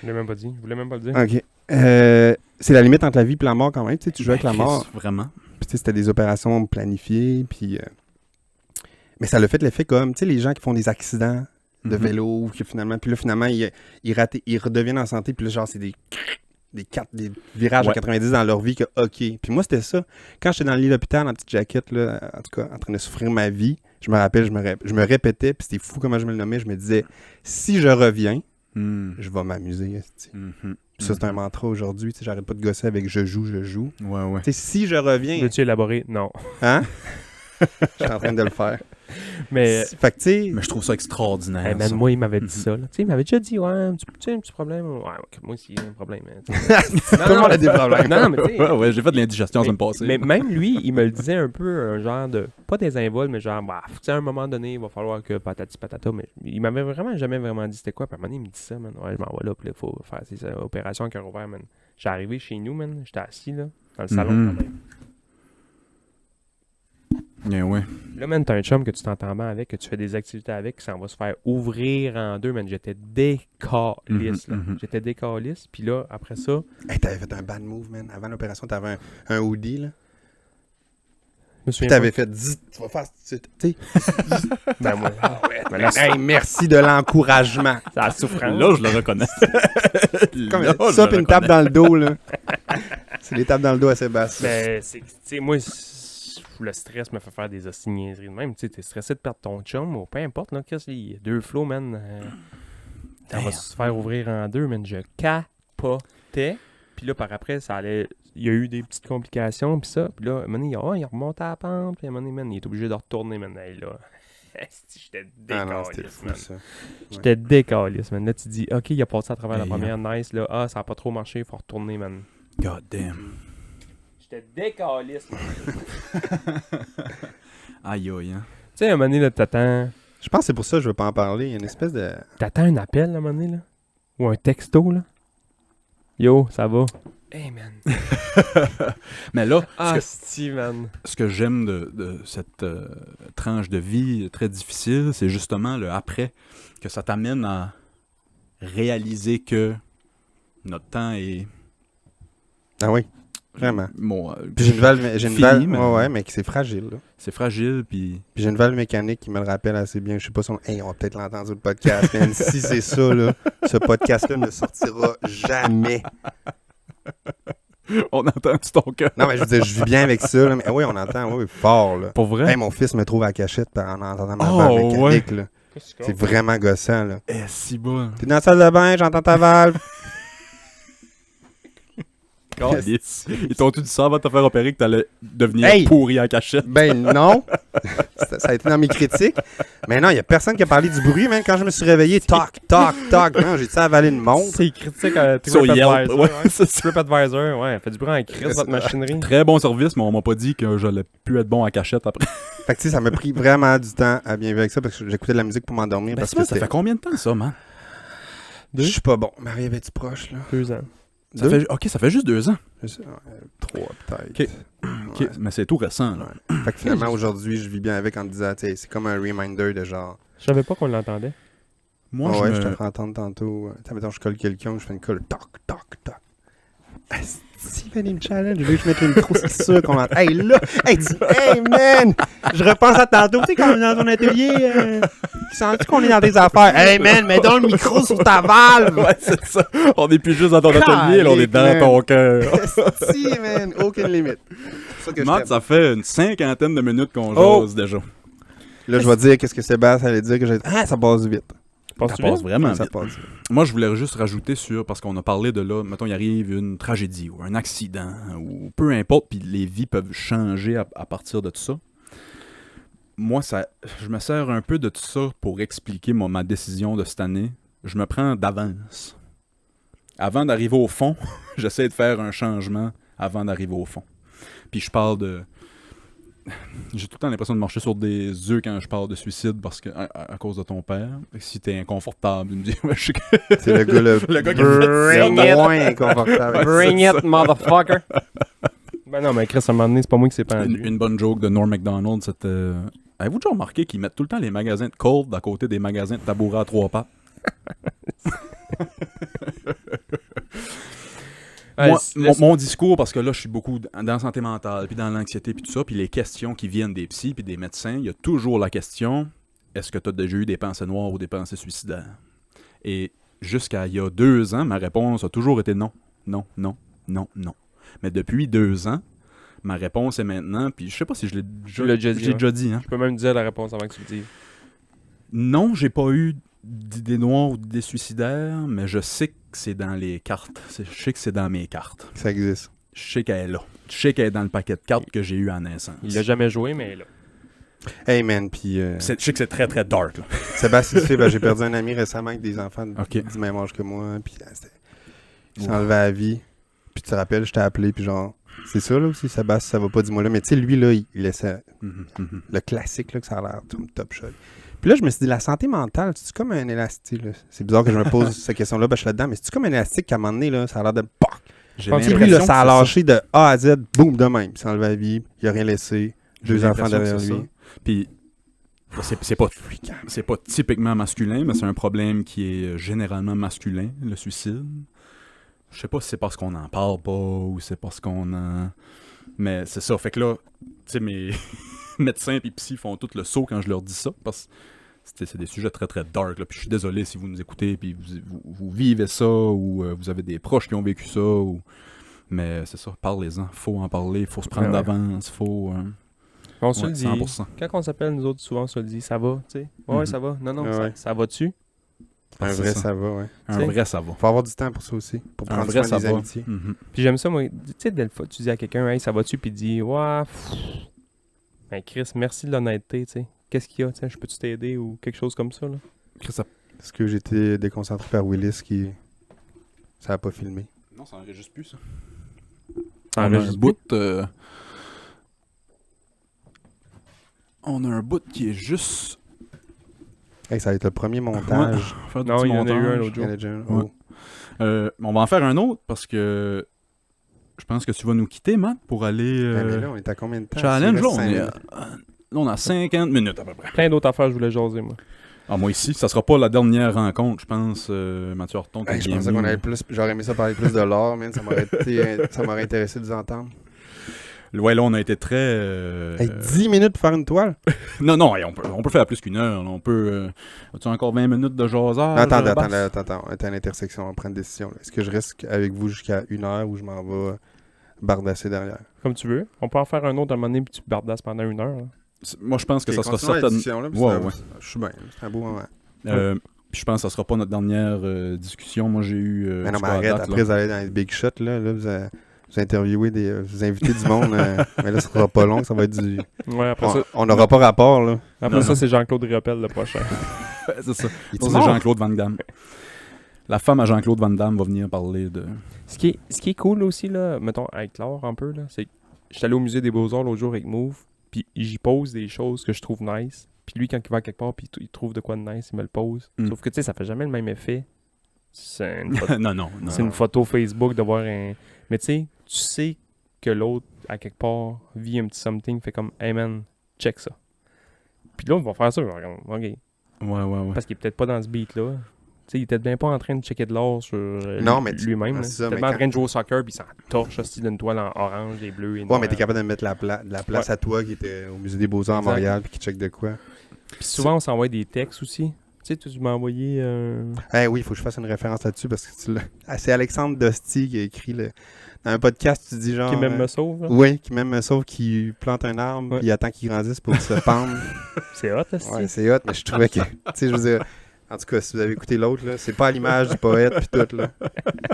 Je l'ai même pas dit. Je voulais même pas le dire. OK. C'est la limite entre la vie et la mort quand même. Tu sais, tu joues avec la mort. Vraiment. Puis, tu sais, c'était des opérations planifiées. Puis, mais ça l'a fait l'effet comme, tu sais, les gens qui font des accidents de vélo, qui finalement, puis là, finalement, ils redeviennent en santé. Puis là, genre, c'est des virages à 90 dans leur vie que, OK. Puis moi, c'était ça. Quand j'étais dans le lit d'hôpital, en petite jaquette, là, en tout cas, en train de souffrir ma vie, je me rappelle, je me répétais, puis c'était fou comment je me le nommais. Je me disais, si je reviens, je vais m'amuser. Puis ça, c'est un mantra aujourd'hui. J'arrête pas de gosser avec je joue. Ouais. T'sais, si je reviens... Veux-tu élaborer? Non. Hein? Je suis en train de le faire. Mais... Fait que, tu sais... Mais je trouve ça extraordinaire. Hey man, ça. moi, il m'avait dit ça. Là. Il m'avait déjà dit, ouais, un petit problème. Ouais, moi aussi, un problème. Tout le monde a des problèmes. Non, mais tu sais... Ouais, j'ai fait de l'indigestion la semaine passée. Mais même lui, il me le disait un peu, un genre de... Pas désinvolte, mais genre, bah, tu sais, à un moment donné, il va falloir que patati patata. Mais il m'avait vraiment jamais vraiment dit c'était quoi. Puis à un moment donné, il me dit ça, man. Ouais, je m'en vais là, puis il faut faire ces opérations à cœur ouvert, man. J'ai arrivé chez nous, man. J'étais assis, là, dans le salon. Yeah, ouais. Là, man, t'as un chum que tu t'entends bien avec, que tu fais des activités avec, qui s'en va se faire ouvrir en deux, man. J'étais décalisse, là. J'étais décalisse. Puis là, après ça... Hey, t'avais fait un bad move, man. Avant l'opération, t'avais un hoodie, là. Je me souviens T'avais pas. fait... Tu vas faire... Tu sais... Ben moi... Mais là, hey, merci de l'encouragement. C'est la souffrance. Là, je le reconnais. Comme Là, ça, je puis le une tape reconnais. dans le dos, là. C'est les tapes dans le dos à Sébastien. Mais c'est... Tu sais, moi... Le stress me fait faire des niaiseries de même. Tu sais, t'es stressé de perdre ton chum, ou peu importe, là, Chris, il y a deux flots, man. Ça va se faire ouvrir en deux, man. Je capotais. Puis là, par après, ça allait... Il y a eu des petites complications, puis ça. Puis là, à un moment donné, il remonte à la pente, puis à un moment donné, man, il est obligé de retourner, man. Hey, là... J'étais décalisse, man. Ça. J'étais décalisse, man. Là, tu dis, OK, il a passé à travers la Hey, première, nice, là. Ah, ça a pas trop marché, il faut retourner, man. God damn. J'étais décalisse, man. Aïe, aïe, hein. Tu sais, à un moment donné, là, t'attends... Je pense que c'est pour ça que je veux pas en parler. Il y a une espèce de... T'attends un appel, à un moment donné, là? Ou un texto, là? Yo, ça va? Hey, man. Mais là, Ah, Steve, man. ce que j'aime de cette tranche de vie très difficile, c'est justement le après, que ça t'amène à réaliser que notre temps est... Ah oui, vraiment. Bon, Puis j'ai une valve... fini, mais- Ouais, mais c'est fragile, là. c'est fragile, puis... Puis j'ai une valve mécanique qui me le rappelle assez bien. Je sais pas si on... Hey, on va peut-être l'entendre sur le podcast, man. Si c'est ça, là, ce podcast-là ne sortira jamais. On entend ton cœur. Non, mais je veux dire, je vis bien avec ça, là. Mais oui, on entend, oui, fort, là. Pour vrai? Hey, mon fils me trouve à la cachette en entendant ma Oh, valve mécanique, là. Qu'est-ce que C'est vraiment gossant, là. Eh, si bon. T'es dans la salle de bain, j'entends ta valve. Ils t'ont tout dit ça avant de te faire opérer que t'allais devenir Hey! pourri en cachette. Ben non. Ça a été dans mes critiques. Mais non, il y a personne qui a parlé du bruit, man. Quand je me suis réveillé, toc, toc, toc. Non, j'ai-tu avalé une montre. C'est critique à Sur Yelp. TripAdvisor. Ouais, Ouais, c'est ça. TripAdvisor, ouais. Fait du bruit en crise, votre machinerie. Très bon service, mais on m'a pas dit que j'allais plus être bon en cachette après. Fait que tu sais, ça m'a pris vraiment du temps à bien vivre avec ça parce que j'écoutais de la musique pour m'endormir. Ben, Parce c'est que ça fait combien de temps ça, man? je suis pas bon. Marie, avait-tu proche, là? 2 ans. Ça fait... Ok, ça fait juste 2 ans. Je sais, 3 peut-être. Ok, Ouais. mais c'est tout récent, là. Fait que finalement, aujourd'hui, je vis bien avec en me disant, tu sais, c'est comme un reminder de genre. Je savais pas qu'on l'entendait. Moi, ouais, je je te me... ferai entendre tantôt. T'sais, mettons, je colle quelqu'un, je fais une colle, toc, toc, toc. Si, man, il me challenge, je veux que je mette le micro, c'est sûr qu'on l'entend. Hey, là, hey, man, je repense à tantôt, tu sais, quand on est dans ton atelier, sens-tu qu'on est dans tes affaires? Hey, man, mets donc le micro sur ta valve! Ouais, c'est ça. On est plus juste dans ton atelier, là, on est dans man. ton cœur. Si, man, aucune limite. C'est ça que je Matt, t'aime. ça fait une 50aine de minutes qu'on Oh! jase déjà. Là, je vais dire qu'est-ce que Sébastien allait dire, que j'ai dit, ah, ça passe vite. Ça passe vraiment Ça vite. passe vite. Moi, je voulais juste rajouter sur, parce qu'on a parlé de là, mettons, il arrive une tragédie ou un accident, ou peu importe, puis les vies peuvent changer à partir de tout ça. Moi, je me sers un peu de tout ça pour expliquer ma décision de cette année. Je me prends d'avance. Avant d'arriver au fond, j'essaie de faire un changement avant d'arriver au fond. Puis je parle de... J'ai tout le temps l'impression de marcher sur des œufs quand je parle de suicide parce que à cause de ton père. Si t'es inconfortable, il me dit ouais, je sais que... C'est le gars, Le gars qui a fait ça. le moins inconfortable. Ouais, Bring c'est it, motherfucker! Ben non, mais Chris, à un moment donné, c'est pas moi qui s'est pendu. Une bonne joke de Norm Macdonald, c'était... Avez-vous déjà remarqué qu'ils mettent tout le temps les magasins de Cold à côté des magasins de tabourets à 3 pattes? Ouais, moi, laisse- mon discours, parce que là, je suis beaucoup dans la santé mentale, puis dans l'anxiété, puis tout ça, puis les questions qui viennent des psys, puis des médecins, il y a toujours la question, est-ce que tu as déjà eu des pensées noires ou des pensées suicidaires? Et jusqu'à il y a 2 ans, ma réponse a toujours été non, non, non, non, non. Mais depuis 2 ans, ma réponse est maintenant, puis je sais pas si je l'ai Tu l'as déjà dit, ouais. déjà dit, hein. Je peux même dire la réponse avant que tu le dises. Non, j'ai pas eu d'idées noires ou d'idées suicidaires, mais je sais que c'est dans les cartes. Je sais que c'est dans mes cartes. Ça existe. Je sais qu'elle est là. Je sais qu'elle est dans le paquet de cartes que j'ai eu à naissance. Il l'a jamais joué, mais là. Hey man, puis Je sais que c'est très très dark. Là. Sébastien, tu sais, ben, j'ai perdu un ami récemment avec des enfants Ok. du même âge que moi, puis il s'est enlevé à la vie. Puis tu te rappelles, je t'ai appelé, puis genre, c'est ça là aussi, Sébastien, ça va pas, dis-moi là. Mais tu sais, lui là, il laissait le classique là, que ça a l'air top shot. Puis là, je me suis dit, la santé mentale, c'est comme un élastique, là. C'est bizarre que je me pose cette question-là, ben je suis là-dedans, mais c'est comme un élastique qu'à un moment donné, là, ça a l'air de POC! J'ai Penses-tu Tu sais, l'impression lui, là, que ça a c'est lâché de A à Z, boum, de même. Il s'est enlevé à la vie, il a rien laissé, J'ai 2 enfants l'impression que derrière c'est lui. ça. Puis c'est pas typiquement masculin, mais c'est un problème qui est généralement masculin, le suicide. Je sais pas si c'est parce qu'on en parle pas ou c'est parce qu'on en... Mais c'est ça. Fait que là, tu sais, mes médecins et psy font tout le saut quand je leur dis ça, parce que c'est des sujets très très dark. Là. Puis je suis désolé si vous nous écoutez puis vous vivez ça ou vous avez des proches qui ont vécu ça. Mais c'est ça, parlez-en. Faut en parler, faut se prendre Ouais. d'avance, faut... On se ouais, le dit. 100%. Quand on s'appelle, nous autres, souvent, on se le dit. Ça va, tu sais. Ouais, Mhm. ça va. Non, non, Ouais. ça va-tu? Un C'est vrai, ça. ça va, ouais. Un T'sais. vrai, ça va. Faut avoir du temps pour ça aussi, pour Un prendre vrai, soin ça des va. amitiés. Mhm. Puis j'aime ça, moi. Tu sais, dès le fois, tu dis à quelqu'un, hey, ça va-tu? Puis il dit, ouais, ben Chris, merci de l'honnêteté, tu sais. Qu'est-ce qu'il y a, tu sais, je peux-tu t'aider ou quelque chose comme ça, là? Chris, ça... Parce que j'étais déconcentré par Willis qui. Ça a pas filmé. Non, ça enregistre plus, ça. Ça On a un enregistre bout... On a un bout qui est juste... Hey, ça va être le premier montage. Faire du Non, petit il y en a eu un montage. l'autre jour. Indiana Jones. Ouais. On va en faire un autre parce que je pense que tu vas nous quitter, Matt, pour aller... Ouais, mais là, on est à combien de temps? challenge, Il là, reste on cinq est minutes. là, on a 50 minutes à peu près. Plein d'autres affaires, je voulais jaser, moi. Ah, moi ici, ça sera pas la dernière rencontre, je pense. Mathieu Horton, t'es Hey, je bien pensais venu. qu'on allait plus. J'aurais aimé ça parler plus de l'or, man. Ça m'aurait intéressé de vous entendre. Ouais, là, on a été très... Hey, 10 minutes pour faire une toile? Non, hey, on peut faire plus qu'1 heure. Là. On peut... As-tu encore 20 minutes de jasage? Attends, Basse? on est à l'intersection, on prend une décision. Là. Est-ce que je reste avec vous jusqu'à 1 heure ou je m'en vais bardasser derrière? Comme tu veux. On peut en faire un autre à un moment donné, puis tu bardasses pendant 1 heure. Là. Moi, je pense que ça sera continuons la certainement... discussion, là, Ouais, ouais. Je suis bien, c'est un beau moment. Puis je pense que ça sera pas notre dernière discussion. Moi, j'ai eu... Mais non, mais jusqu'à arrête, date, après là. vous allez dans les big shots, là vous interviewez vous invitez du monde, mais là, ça sera pas long, ça va être du... Ouais, après ça, On n'aura pas rapport, là. après Non, ça non. c'est Jean-Claude Riopel le prochain. C'est ça. Il Ça, est c'est mort? Jean-Claude Van Damme. La femme à Jean-Claude Van Damme va venir parler de... Ce qui est cool aussi, là, mettons, avec l'art un peu, là, c'est que j'étais allé au musée des Beaux-Arts l'autre jour avec Move, puis j'y pose des choses que je trouve nice. Puis lui, quand il va quelque part, puis il trouve de quoi de nice, il me le pose. Mm. Sauf que, tu sais, ça fait jamais le même effet. C'est une photo, non. c'est une photo Facebook de voir un... Mais tu sais que l'autre, à quelque part, vit un petit something, fait comme, hey man, check ça. Puis l'autre va faire ça, genre, ok. Ouais. Parce qu'il est peut-être pas dans ce beat-là. Tu sais, il était bien pas en train de checker de l'or sur Non, mais lui-même. là. c'est ça, Il était mais bien en quand- train de jouer au soccer, puis il s'en torche aussi d'une toile en orange, et bleu et Ouais, noir. mais t'es capable de mettre de la place à toi qui était au Musée des Beaux-Arts à Exact. Montréal puis qui check de quoi. Puis souvent, on s'envoie des textes aussi. Tu sais, tu m'as envoyé... Eh oui, il faut que je fasse une référence là-dessus parce que c'est Alexandre Dosti qui a écrit dans un podcast, tu dis genre... qui même me sauve. là. Oui, qui même me sauve, qui plante un arbre Ouais. puis il attend qu'il grandisse pour se pendre. C'est hot, là, Ouais, c'est hot, mais je trouvais que... Tu sais, je veux dire... En tout cas, si vous avez écouté l'autre, là, c'est pas à l'image du poète puis tout, là.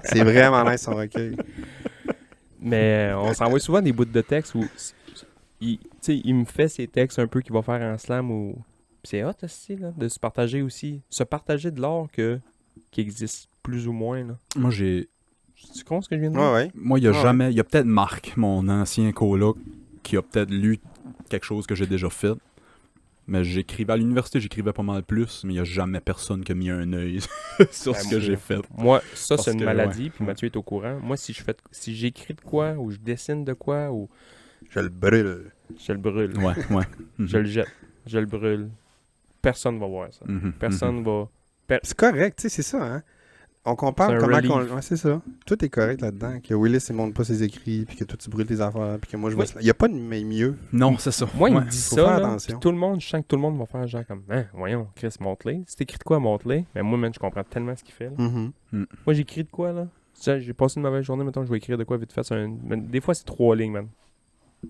C'est vraiment nice son recueil. Mais on s'envoie souvent des bouts de texte où... Tu sais, il me fait ces textes un peu qu'il va faire en slam ou... Puis c'est hot, aussi, là, de se partager aussi. Se partager de l'art qui existe plus ou moins, là. Moi, j'ai... Tu comprends ce que je viens de dire? Ouais, ouais. Moi, il y a Ah ouais. jamais... Il y a peut-être Marc, mon ancien coloc, qui a peut-être lu quelque chose que j'ai déjà fait. Mais j'écrivais à l'université, j'écrivais pas mal plus, mais il y a jamais personne qui a mis un œil sur Ben, ce que moi, j'ai fait. Moi, ça, Parce c'est une que, maladie, ouais. puis Mathieu est au courant. Moi, si j'écris de quoi, ou je dessine de quoi, ou Je le brûle. je le brûle, Ouais. je le jette, je le brûle, personne va voir ça. Mhm, Personne va... C'est correct, tu sais, c'est ça, hein. On compare C'est un comment relief. Ouais, c'est ça. Tout est correct là-dedans. Que Willis, il montre pas ses écrits, puis que toi, tu brûles tes affaires, puis que moi, je Oui. Il n'y a pas de mieux. Non, c'est ça. Moi, il Ouais. me dit faut ça, faire là, attention. puis tout le monde, je sens que tout le monde va faire genre comme, hein, voyons, Chris, montre-les. C'est écrit de quoi, montre-les. Mais moi, man, je comprends tellement ce qu'il fait, là. Mhm. Moi, j'écris de quoi, là? Ça, j'ai passé une mauvaise journée, maintenant, je vais écrire de quoi vite fait. Des fois, c'est 3 lignes, man.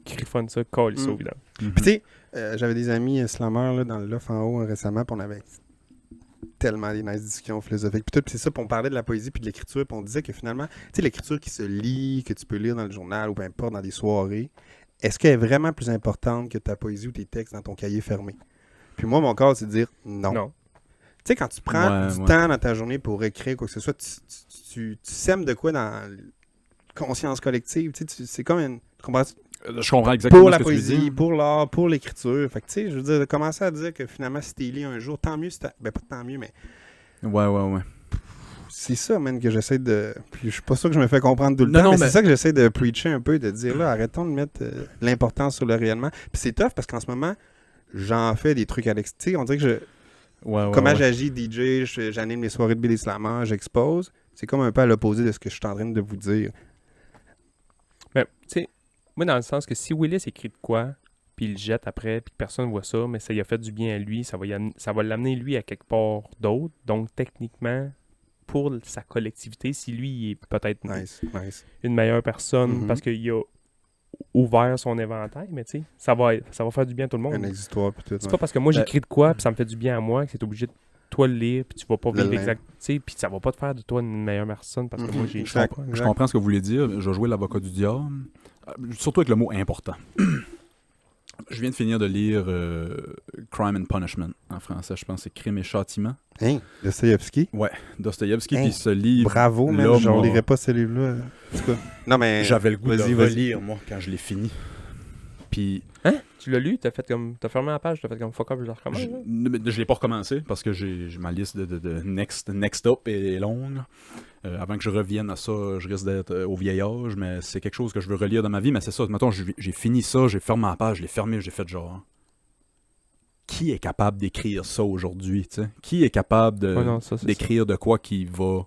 Écris fun ça, colle ça, Mm. évidemment. Mhm. Puis tu sais, j'avais des amis slammers là, dans le loft en haut récemment, puis on avait tellement des nice discussions philosophiques. Puis tout, puis c'est ça, puis on parlait de la poésie puis de l'écriture, puis on disait que finalement, tu sais, l'écriture qui se lit, que tu peux lire dans le journal ou peu importe, dans des soirées, est-ce qu'elle est vraiment plus importante que ta poésie ou tes textes dans ton cahier fermé? Puis moi, mon corps, c'est de dire non. Non. Tu sais, quand tu prends Ouais, du ouais. temps dans ta journée pour écrire quoi que ce soit, tu sèmes de quoi dans la conscience collective. Tu sais, c'est comme une... tu comprends? Je comprends exactement Pour la ce que tu poésie, dis. pour l'art, pour l'écriture. Fait que, tu sais, je veux dire, de commencer à dire que finalement, si t'es lu un jour, tant mieux. Ben, pas tant mieux, mais Ouais. c'est ça, man, que j'essaie de... Puis je suis pas sûr que je me fais comprendre tout le Non, temps, non, mais mais- c'est ça que j'essaie de preacher un peu, de dire, là, arrêtons de mettre l'importance sur le réellement. Puis c'est tough, parce qu'en ce moment, j'en fais des trucs à l'extérieur. Tu sais, on dirait que comment j'agis DJ, j'anime mes soirées de BD Slammer, j'expose. C'est comme un peu à l'opposé de ce que je suis en train de vous dire. Mais, tu sais, moi, dans le sens que si Willis écrit de quoi, puis il le jette après, puis que personne voit ça, mais ça lui a fait du bien à lui, ça va l'amener, lui, à quelque part d'autre. Donc, techniquement, pour sa collectivité, si lui, il est peut-être Nice. une meilleure personne Mhm. parce qu'il a ouvert son éventail, mais tu sais, ça va faire du bien à tout le monde. Une histoire, puis tout. C'est pas parce que moi, Ben- j'écris de quoi, puis ça me fait du bien à moi, que c'est obligé de toi le lire, puis tu vas pas Le vivre lire. exact, tu sais, puis ça va pas te faire de toi une meilleure personne parce que moi, j'ai... Exact. Je comprends ce que vous voulez dire. Je vais jouer l'avocat du diable. Surtout avec le mot important. Je viens de finir de lire Crime and Punishment en français. Je pense que c'est Crime et Châtiment. Hein? Dostoïevski? Dostoïevski, Hein? puis ce livre. Bravo, man. là, Je moi- lirai pas ce livre-là. En tout cas. Non, mais... J'avais le goût de Vas-y. relire, moi, quand je l'ai fini. Puis, Hein? Tu l'as lu, t'as fermé la page, t'as fait comme fuck up, je le recommence. là? je l'ai pas recommencé parce que j'ai ma liste de next up est longue. Avant que je revienne à ça, je risque d'être au vieil âge, mais c'est quelque chose que je veux relire dans ma vie. Mais c'est ça, mettons, j'ai fini ça, j'ai fermé ma page, je l'ai fermé, j'ai fait genre... Qui est capable d'écrire ça aujourd'hui, tu sais? Qui est capable Ouais, non, ça, c'est d'écrire de quoi qui va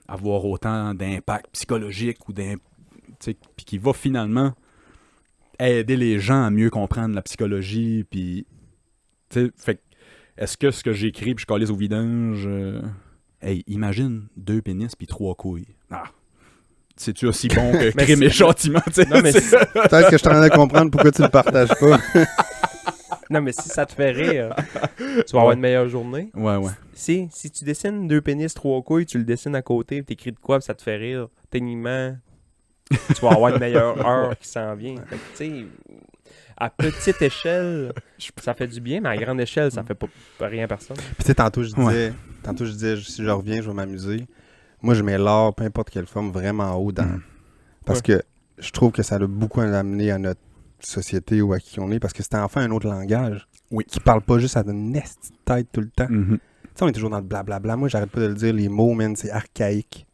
avoir autant d'impact psychologique ou puis qui va finalement aider les gens à mieux comprendre la psychologie, puis tu sais, fait que, est-ce que ce que j'écris puis je calisse au vidange, hey, imagine 2 pénis puis 3 couilles. Ah, c'est-tu aussi bon que Mais Crime et Châtiment, tu sais? Non, mais si, Peut-être que je t'en ai à comprendre pourquoi tu le partages pas. non, mais si ça te fait rire, tu vas avoir une meilleure journée. Ouais. Si tu dessines 2 pénis, 3 couilles, tu le dessines à côté, puis t'écris de quoi, puis ça te fait rire, techniquement, tu vas avoir une meilleure heure qui s'en vient. Fait que, tu sais, à petite échelle, ça fait du bien, mais à grande échelle, ça fait pas rien à personne. Puis tu sais, tantôt, je disais, si je reviens, je vais m'amuser. Moi, je mets l'art, peu importe quelle forme, vraiment haut dans... Parce que je trouve que ça a beaucoup amené à notre société ou à qui on est, parce que c'était enfin un autre langage. Oui. Qui parle pas juste à notre nest tête tout le temps. Mhm. Tu sais, on est toujours dans le blablabla. Moi, j'arrête pas de le dire, les mots, man, c'est archaïque.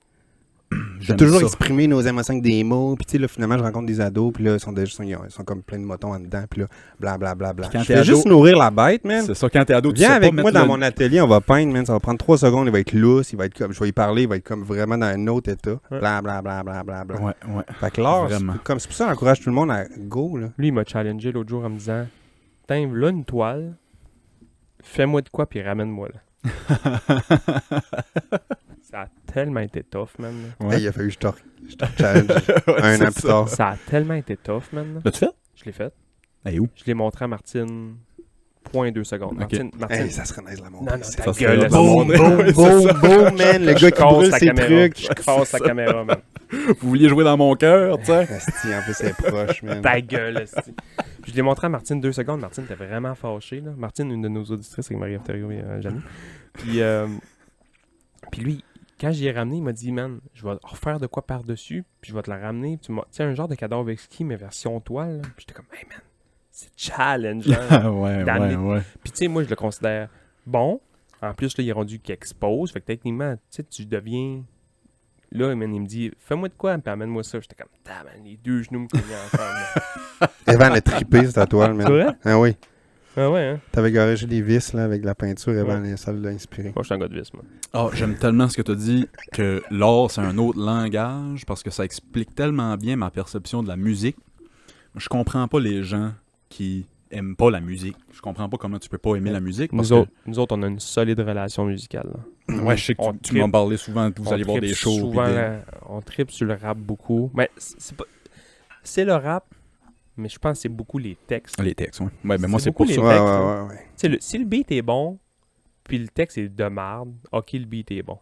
J'ai J'aime toujours ça. exprimé nos émotions avec des mots. Puis tu sais, là, finalement, je rencontre des ados, puis là, ils sont comme plein de motons en dedans, puis là, blablabla. Puis quand Je t'es fais ado- juste nourrir la bête, man. C'est ça, quand t'es ado, tu Viens sais avec pas moi mettre dans le- mon atelier, on va peindre, man. Ça va prendre 3 secondes, il va être lousse, il va être comme, je vais y parler, il va être comme vraiment dans un autre état. Ouais. Blablabla. Ouais. Fait que l'art, Vraiment. c'est pour ça qu'on encourage tout le monde à go, là. Lui, il m'a challengé l'autre jour en me disant, tiens, là une toile, fais-moi de quoi, puis ramène-moi là. Ça a tellement été tough, man. là. Ouais. Hey, il a fallu que je te challenge un an plus tard. Ça a tellement été tough, man. là. L'as-tu fait? Je l'ai fait. Hey, où? Je l'ai montré à Martine. 0.2 secondes. Ok. Martine, Hey, ça serait nice de la montrer. non, non, C'est- ta serait gueule, hot. laisse Boum, montrer. boum, Ouais, boum, c'est boum, man. Le gars qui casse brûle la ses caméra. trucs. Je casse la caméra, man. Vous vouliez jouer dans mon cœur, tu sais? Asti, en plus, c'est proche, man. Ta gueule, esti. Puis je l'ai montré à Martine 2 secondes. Martine était vraiment fâchée, là. Martine, une de nos auditrices, avec Marie-Ève Thériault et Jeanne. Puis lui, quand j'y ai ramené, il m'a dit, man, je vais refaire de quoi par-dessus, puis je vais te la ramener. Puis tu m'as, tu sais, un genre de cadavre exquis, mais version toile. là. Puis j'étais comme, hey, man, c'est challengeant. ouais, Dans ouais. Puis tu sais, moi, je le considère bon. En plus, là, il est rendu qu'il expose. Fait que techniquement, tu sais, tu deviens... Là, man, il me dit, fais-moi de quoi, puis amène-moi ça. J'étais comme, man, les 2 genoux me cognaient ensemble. là. Evan a trippé, cette toile, man. C'est vrai? Ah oui. Ah ouais, hein? T'avais garagé des vis là, avec de la peinture avant, et ça l'a inspiré. Moi, je suis un gars de vis, moi. Ah, j'aime tellement ce que tu as dit, que l'art, c'est un autre langage, parce que ça explique tellement bien ma perception de la musique. Je comprends pas les gens qui aiment pas la musique. Je comprends pas comment tu peux pas aimer la musique. Parce Nous autres, on a une solide relation musicale. Là. que, ouais, je sais que On tu m'en trippe. parlais souvent, vous On allez voir trippe des shows. souvent, puis des- on tripe sur le rap beaucoup. Mais c'est pas... C'est le rap, mais je pense que c'est beaucoup les textes. Les textes, ouais. Ouais, mais moi, C'est c'est beaucoup pour les ça. Ouais, textes, ouais, ouais. Tu sais, si le beat est bon, puis le texte est de merde, ok, le beat est bon.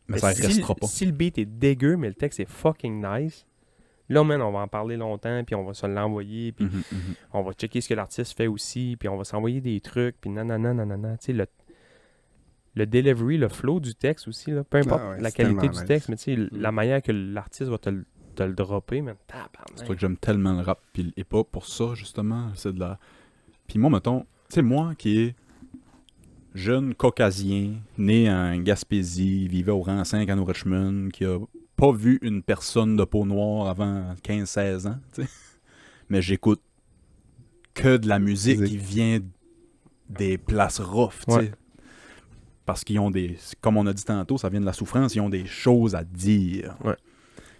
Mais ça si, restera pas. Si le beat est dégueu, mais le texte est fucking nice, là, man, on va en parler longtemps, puis on va se l'envoyer, puis Mhm, mhm. on va checker ce que l'artiste fait aussi, puis on va s'envoyer des trucs, puis nanana, nanana. Tu sais, le delivery, le flow du texte aussi, là, peu importe Ah ouais, la c'est qualité tellement du nice. texte, mais tu sais, la manière que l'artiste va te le dropper, man, C'est pour ça tabarnak. que j'aime tellement le rap puis le hip-hop pour ça, justement. C'est de la... Puis moi, mettons, tu sais, moi qui est jeune caucasien, né en Gaspésie, vivait au rang 5 à New Richmond, qui a pas vu une personne de peau noire avant 15-16 ans, tu sais. Mais j'écoute que de la musique qui vient des places rough, tu sais. Ouais. Parce qu'ils ont des... Comme on a dit tantôt, ça vient de la souffrance, ils ont des choses à dire. Ouais.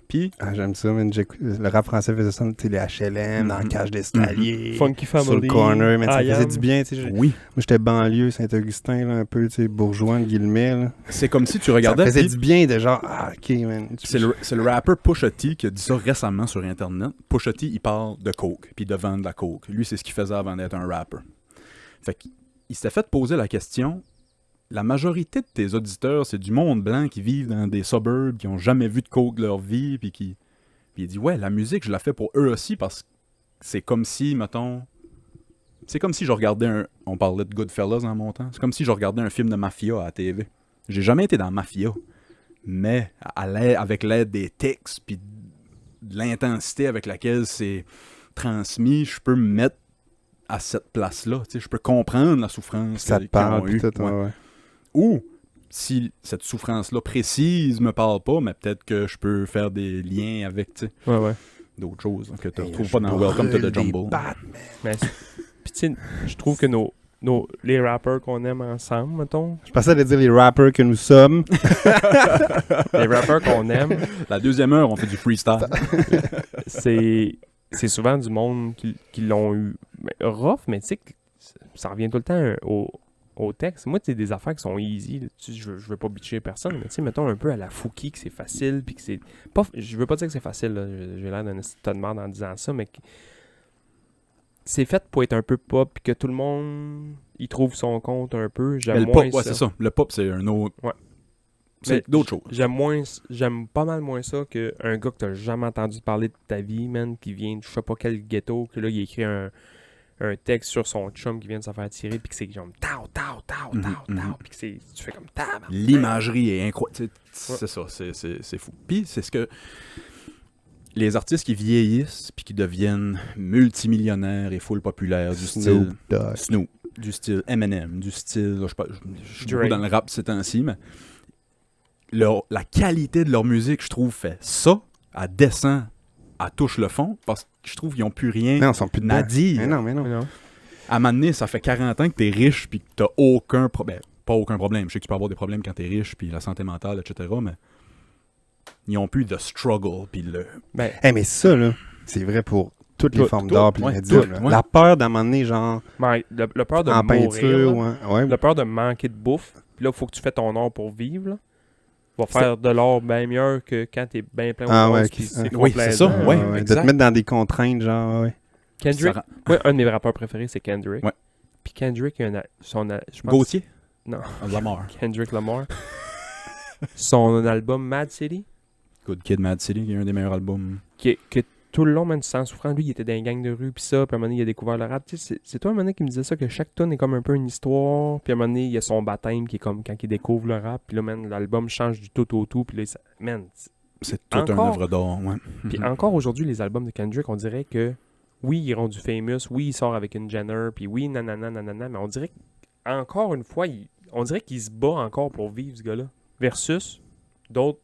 Puis... Ah, j'aime ça, man. Le rap français faisait ça, tu sais, les HLM, dans la cage d'escalier, Funky Family, sur le corner, mais ça I faisait Am. du bien, tu sais. Oui. Moi, j'étais banlieue, Saint-Augustin, là, un peu, tu sais, bourgeois, entre guillemets, là. C'est comme si tu Ça regardais... faisait puis- du bien de genre, ah, ok, man. C'est le rappeur Pusha T qui a dit ça récemment sur Internet. Pusha T, il parle de coke, puis de vendre de la coke. Lui, c'est ce qu'il faisait avant d'être un rapper. Fait qu'il s'était fait poser la question, la majorité de tes auditeurs, c'est du monde blanc qui vivent dans des suburbs, qui ont jamais vu de coke de leur vie, puis qui... Puis il dit, ouais, la musique, je la fais pour eux aussi, parce que c'est comme si, mettons... C'est comme si je regardais un... On parlait de Goodfellas en montant. C'est comme si je regardais un film de mafia à la TV. J'ai jamais été dans la mafia. Mais avec l'aide des textes puis de l'intensité avec laquelle c'est transmis, je peux me mettre à cette place-là. Tu sais, je peux comprendre la souffrance Ça te qu'ils parle, ont pis eue. tout, Ouais. ouais. Ou, si cette souffrance-là précise me parle pas, mais peut-être que je peux faire des liens avec Ouais. d'autres choses que tu ne Hey, retrouves je pas dans Welcome to brûle the des Jungle. battes. Mais puis tu sais, je trouve que les rappers qu'on aime ensemble, mettons, Je pensais de dire les rappers que nous sommes. les rappers qu'on aime, La deuxième heure, on fait du freestyle. c'est souvent du monde qui l'ont eu rough, mais tu sais, que ça revient tout le temps au texte. Moi, tu sais, des affaires qui sont easy, là, je veux pas bitcher personne, mais tu sais, mettons un peu à la Fouki, que c'est facile, puis que c'est... Je veux pas dire que c'est facile, là, j'ai l'air d'un tas de merde en disant ça, mais c'est fait pour être un peu pop, puis que tout le monde y trouve son compte un peu. Mais J'aime le moins pop, ouais, c'est ça. Le pop, c'est un autre... Ouais. C'est Mais d'autres choses. J'aime pas mal moins ça qu'un gars que t'as jamais entendu parler de ta vie, man, qui vient de je sais pas quel ghetto, que là, il écrit un texte sur son chum qui vient de se faire tirer, puis que c'est genre tao, puis que tu fais comme tabarnak. L'imagerie est incroyable. C'est ça, c'est fou. Puis c'est ce que les artistes qui vieillissent puis qui deviennent multimillionnaires et full populaires du Snoop style Dogg. Snoop, du style Eminem, du style, je sais pas, je suis beaucoup Drake. dans le rap ces temps-ci, mais la qualité de leur musique, je trouve, fait ça, elle descend, elle touche le fond, parce que je trouve qu'ils n'ont plus rien Non, ils sont plus à dedans. dire. Mais non, mais non. Non. À un moment donné, ça fait 40 ans que t'es riche puis que t'as aucun problème. Pas aucun problème. Je sais que tu peux avoir des problèmes quand t'es riche puis la santé mentale, etc. Mais ils ont plus de struggle puis le... Ben, Eh, mais ça, là, c'est vrai pour toutes les Tout, formes tout, d'art pis les ouais, médias, tout, là. ouais. La peur d'un moment donné, genre, le peur de en mourir, peinture, là, ouais. le peur de manquer de bouffe, puis là, il faut que tu fais ton art pour vivre, là. Va faire de l'art bien mieux que quand t'es bien plein au Ah ouais, rose, ok. puis c'est Oui, trop c'est plaisant. ça, ouais. De exact. te mettre dans des contraintes, genre, ouais. Kendrick, Ça rend- moi, un de mes rappeurs préférés, c'est Kendrick. Ouais. Puis Kendrick, je pense... Gauthier? Non. Lamar. Kendrick Lamar. Son album Mad City, Good Kid, Mad City, qui est un des meilleurs albums. que tout le long, même sans souffrant, lui, il était dans une gang de rue, puis ça, puis à un moment donné, il a découvert le rap. Tu sais, c'est toi, à un moment donné, qui me disait ça, que chaque tune est comme un peu une histoire, puis à un moment donné, il y a son baptême, qui est comme quand il découvre le rap, puis là, man, l'album change du tout au tout, puis là, man, C'est toute une Encore? œuvre d'art, ouais. puis Mhm. encore aujourd'hui, les albums de Kendrick, on dirait que, oui, ils rendent du famous, oui, il sort avec une Jenner, puis oui, nanana, nanana, mais on dirait encore une fois, on dirait qu'il se bat encore pour vivre, ce gars-là, versus d'autres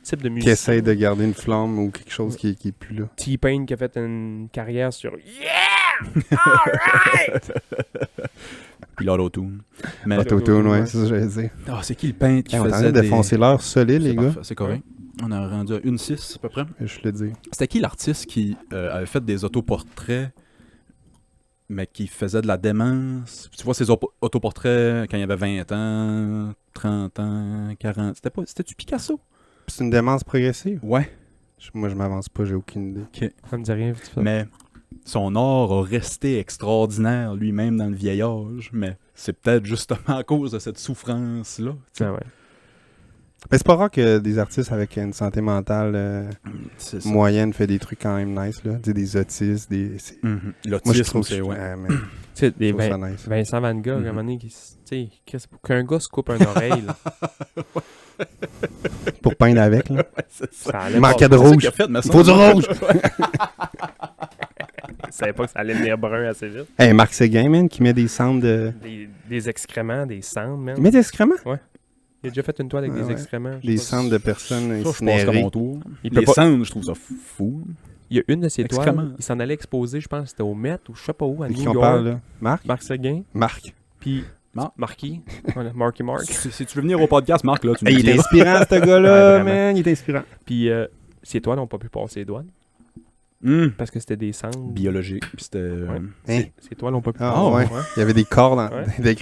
types de Qui musiciens. essaye de garder une flamme ou quelque chose qui est plus là. T-Pain qui a fait une carrière sur Yeah! Alright! Puis l'autotune. Mais Autotune, ouais, c'est ça que j'allais dire. c'est qui le peintre qui Hey, on est en train faisait de des... défoncer l'heure solide, C'est les gars. parfait, c'est correct. On a rendu à 1,6 à peu près. Je le dis. C'était qui l'artiste qui avait fait des autoportraits, mais qui faisait de la démence? Tu vois ses autoportraits quand il avait 20 ans, 30 ans, 40... C'était-tu Picasso? C'est une démence progressive. Ouais. Moi, je m'avance pas, j'ai aucune idée. Ça me dit rien, vite fait. Mais son art a resté extraordinaire lui-même dans le vieil âge, mais c'est peut-être justement à cause de cette souffrance-là. Ah ouais. Mais c'est pas rare que des artistes avec une santé mentale C'est ça. moyenne fait des trucs quand même nice, là. Tu sais, des autistes, Mhm. Moi, je L'autisme, trouve c'est... Ouais. mais Tu sais, je des trouve ça nice. Vincent Van Gogh, à un Mhm. moment donné, tu sais, pour qu'un gars se coupe une oreille, là, Pour peindre avec, là. C'est ça. ça Il allait manquait pas. de C'est ça rouge. qu'il a fait, mais Il faut du rouge! Je savais pas que ça allait venir brun assez vite. Hey, Marc Séguin, man, qui met des cendres de... Des excréments, des cendres, man. Il met des excréments? Il a déjà fait une toile avec Ah des ouais. excréments. Des cendres de personnes Ça, je pense qu'à incinérées. mon tour. Il peut Les pas- cendres, je trouve ça fou. Il y a une de ses Excréments. toiles, il s'en allait exposer, je pense que c'était au Met ou je sais pas où, à De New qui York. on parle, là? Marc? Marc Seguin, Marc. puis Marc. Marky, voilà, Marky Mark. Si tu veux venir au podcast, Marc, là, tu me Hey, il est dis. inspirant, ce Ouais, gars-là, vraiment. man. Il est inspirant. Puis ses toiles n'ont pas pu passer les douanes parce que c'était des cendres. Biologique. Puis c'était... Hein? Ces toiles n'ont pas pu Ah, passer. ouais. Il y avait des corps dans Ouais.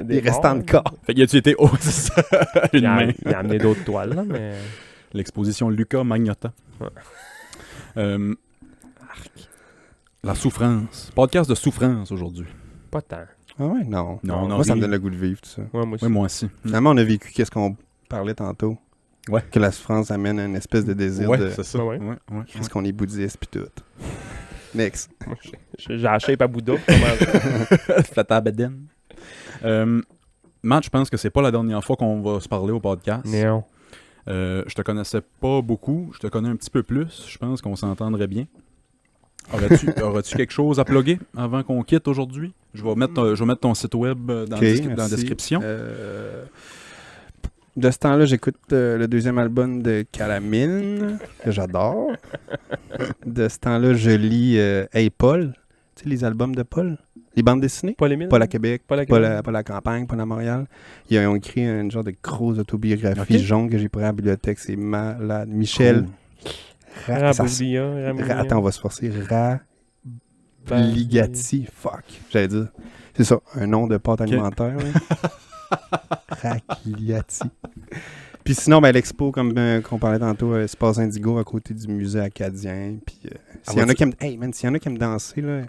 des restants de corps. Fait qu'il a-tu été... Oh, c'est ça. Une Il a, main. il a amené d'autres toiles, là, mais... L'exposition Luca Magnotta. Ouais. La souffrance. Podcast de souffrance aujourd'hui. Pas tant. Ah ouais, non. Non, non, Moi, ça me rien. donne le goût de vivre, tout ça. Ouais, moi aussi. Oui, moi aussi. Finalement, on a vécu qu'est-ce qu'on parlait tantôt. Ouais. Que la souffrance amène à une espèce de désir Ouais, de... c'est ça. Ouais, Ouais, ouais. Qu'est-ce qu'on est bouddhiste pis tout. Next. Moi, j'ai la shape à Bouddha. Comment... Fata Beden. Matt, je pense que c'est pas la dernière fois qu'on va se parler au podcast. Non. Je te connaissais pas beaucoup. Je te connais un petit peu plus. Je pense qu'on s'entendrait bien. Aurais-tu quelque chose à plugger avant qu'on quitte aujourd'hui? Je vais mettre ton site web dans, Ok, dans la merci. description. De ce temps-là, j'écoute le deuxième album de Calamine, que j'adore. De ce temps-là, je lis Hey Paul, tu sais, les albums de Paul, les bandes dessinées. Paul Émile? Paul à Québec, Paul à Paul Québec. à, Paul à Campagne, Paul à Montréal. Ils ont écrit une genre de grosse autobiographie Ok. jaune que j'ai pris à la bibliothèque. C'est malade. Michel. Raboudia, Attends, on va se forcer. Ligati. Fuck. J'allais dire. C'est ça, un nom de pâte alimentaire. Ragliati. Puis sinon, ben, l'expo, comme qu'on parlait tantôt, Espace Indigo à côté du musée acadien. Puis s'il y en a qui aiment, hey, man, s'il y en a qui aiment danser, là,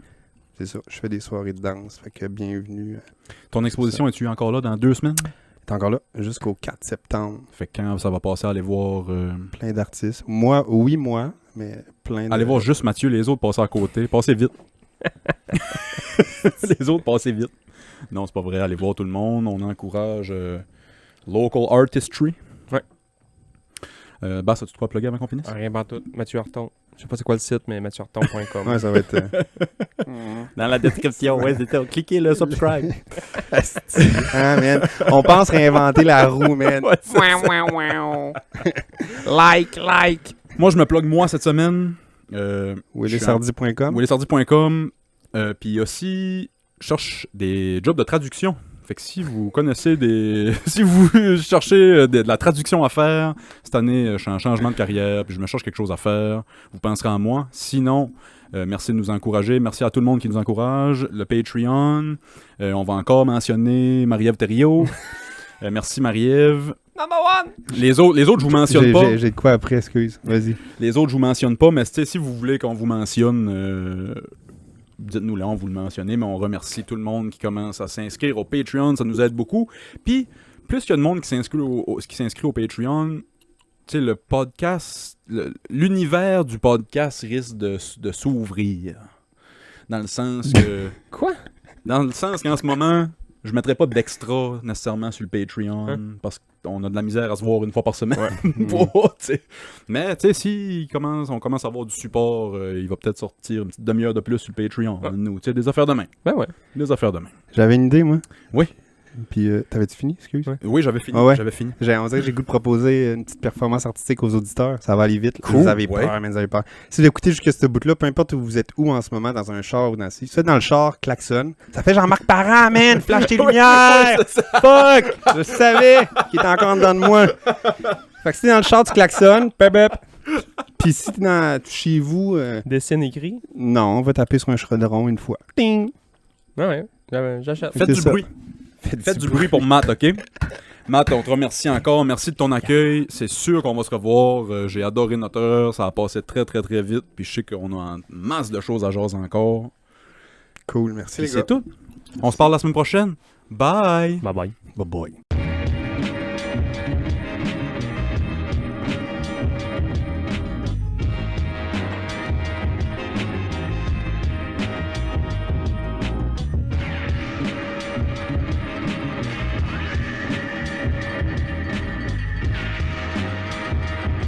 c'est ça, je fais des soirées de danse. Fait que bienvenue. Ton exposition, es-tu encore là dans 2 semaines? T'es encore là jusqu'au 4 septembre. Fait que quand ça va passer, aller voir... Plein d'artistes. Moi, oui, moi, mais plein de... Allez voir juste Mathieu, les autres passer à côté. Passez vite. Les autres, passez vite. Non, c'est pas vrai. Allez voir tout le monde. On encourage local artistry. Ouais. Bass, as-tu de quoi plugger avant qu'on finisse? Rien pas tout. Mathieu Harton. Je sais pas c'est quoi le site, mais mathieuharton.com. Ouais, ça va être... Dans la description, ouais, c'est ça. Cliquez le subscribe. Ah, man. On pense réinventer la roue, man. Ouais, c'est Like. Moi, je me plug moi cette semaine. Willysardi.com. Willysardi.com. Puis aussi, je cherche des jobs de traduction. Fait que si vous connaissez si vous cherchez de la traduction à faire, cette année, je suis en changement de carrière, puis je me cherche quelque chose à faire, vous penserez en moi. Sinon, merci de nous encourager. Merci à tout le monde qui nous encourage. Le Patreon. On va encore mentionner Marie-Ève Thériault. Merci Marie-Ève. Number one! Les autres, je vous mentionne pas. J'ai de quoi après, excuse. Vas-y. Les autres, je vous mentionne pas, mais si vous voulez qu'on vous mentionne, dites-nous là, on vous le mentionnez, mais on remercie tout le monde qui commence à s'inscrire au Patreon, ça nous aide beaucoup. Puis, plus il y a de monde qui s'inscrit au Patreon, tu sais, le podcast, l'univers du podcast risque de s'ouvrir. Dans le sens que... Quoi? Dans le sens qu'en ce moment, je ne mettrai pas d'extra nécessairement sur le Patreon, parce qu'on a de la misère à se voir une fois par semaine. Mais tu sais, si on commence à avoir du support, il va peut-être sortir une petite demi-heure de plus sur le Patreon. Nous, tu sais, des affaires de main. Ben ouais. Des affaires de main. J'avais une idée, moi. Oui. Puis, t'avais-tu fini? Excuse. Ouais. Oui, j'avais fini. Ah ouais. J'avais fini. On dirait que j'ai le goût de proposer une petite performance artistique aux auditeurs. Ça va aller vite. Cool, Vous avez ouais. peur, mais vous avez peur. Si vous écoutez jusqu'à ce bout-là, peu importe où vous êtes où en ce moment, dans un char ou dans ci, soit dans le char, klaxonne. Ça fait Jean-Marc Parent, man! Flash tes lumières! Fuck! Je savais qu'il était encore dedans de moi. Fait que si t'es dans le char, tu klaxonnes. Pep, pep. Puis si t'es chez vous, Dessine écrit. non, on va taper sur un chaudron une fois. Ting! Ouais, j'achète. Faites C'est du ça. bruit. Faites du bruit pour Matt, OK? Matt, on te remercie encore. Merci de ton accueil. C'est sûr qu'on va se revoir. J'ai adoré notre heure. Ça a passé très, très, très vite. Puis je sais qu'on a une masse de choses à jaser encore. Cool, merci Puis les gars. c'est tout. On se parle la semaine prochaine. Bye! Bye bye. Bye bye.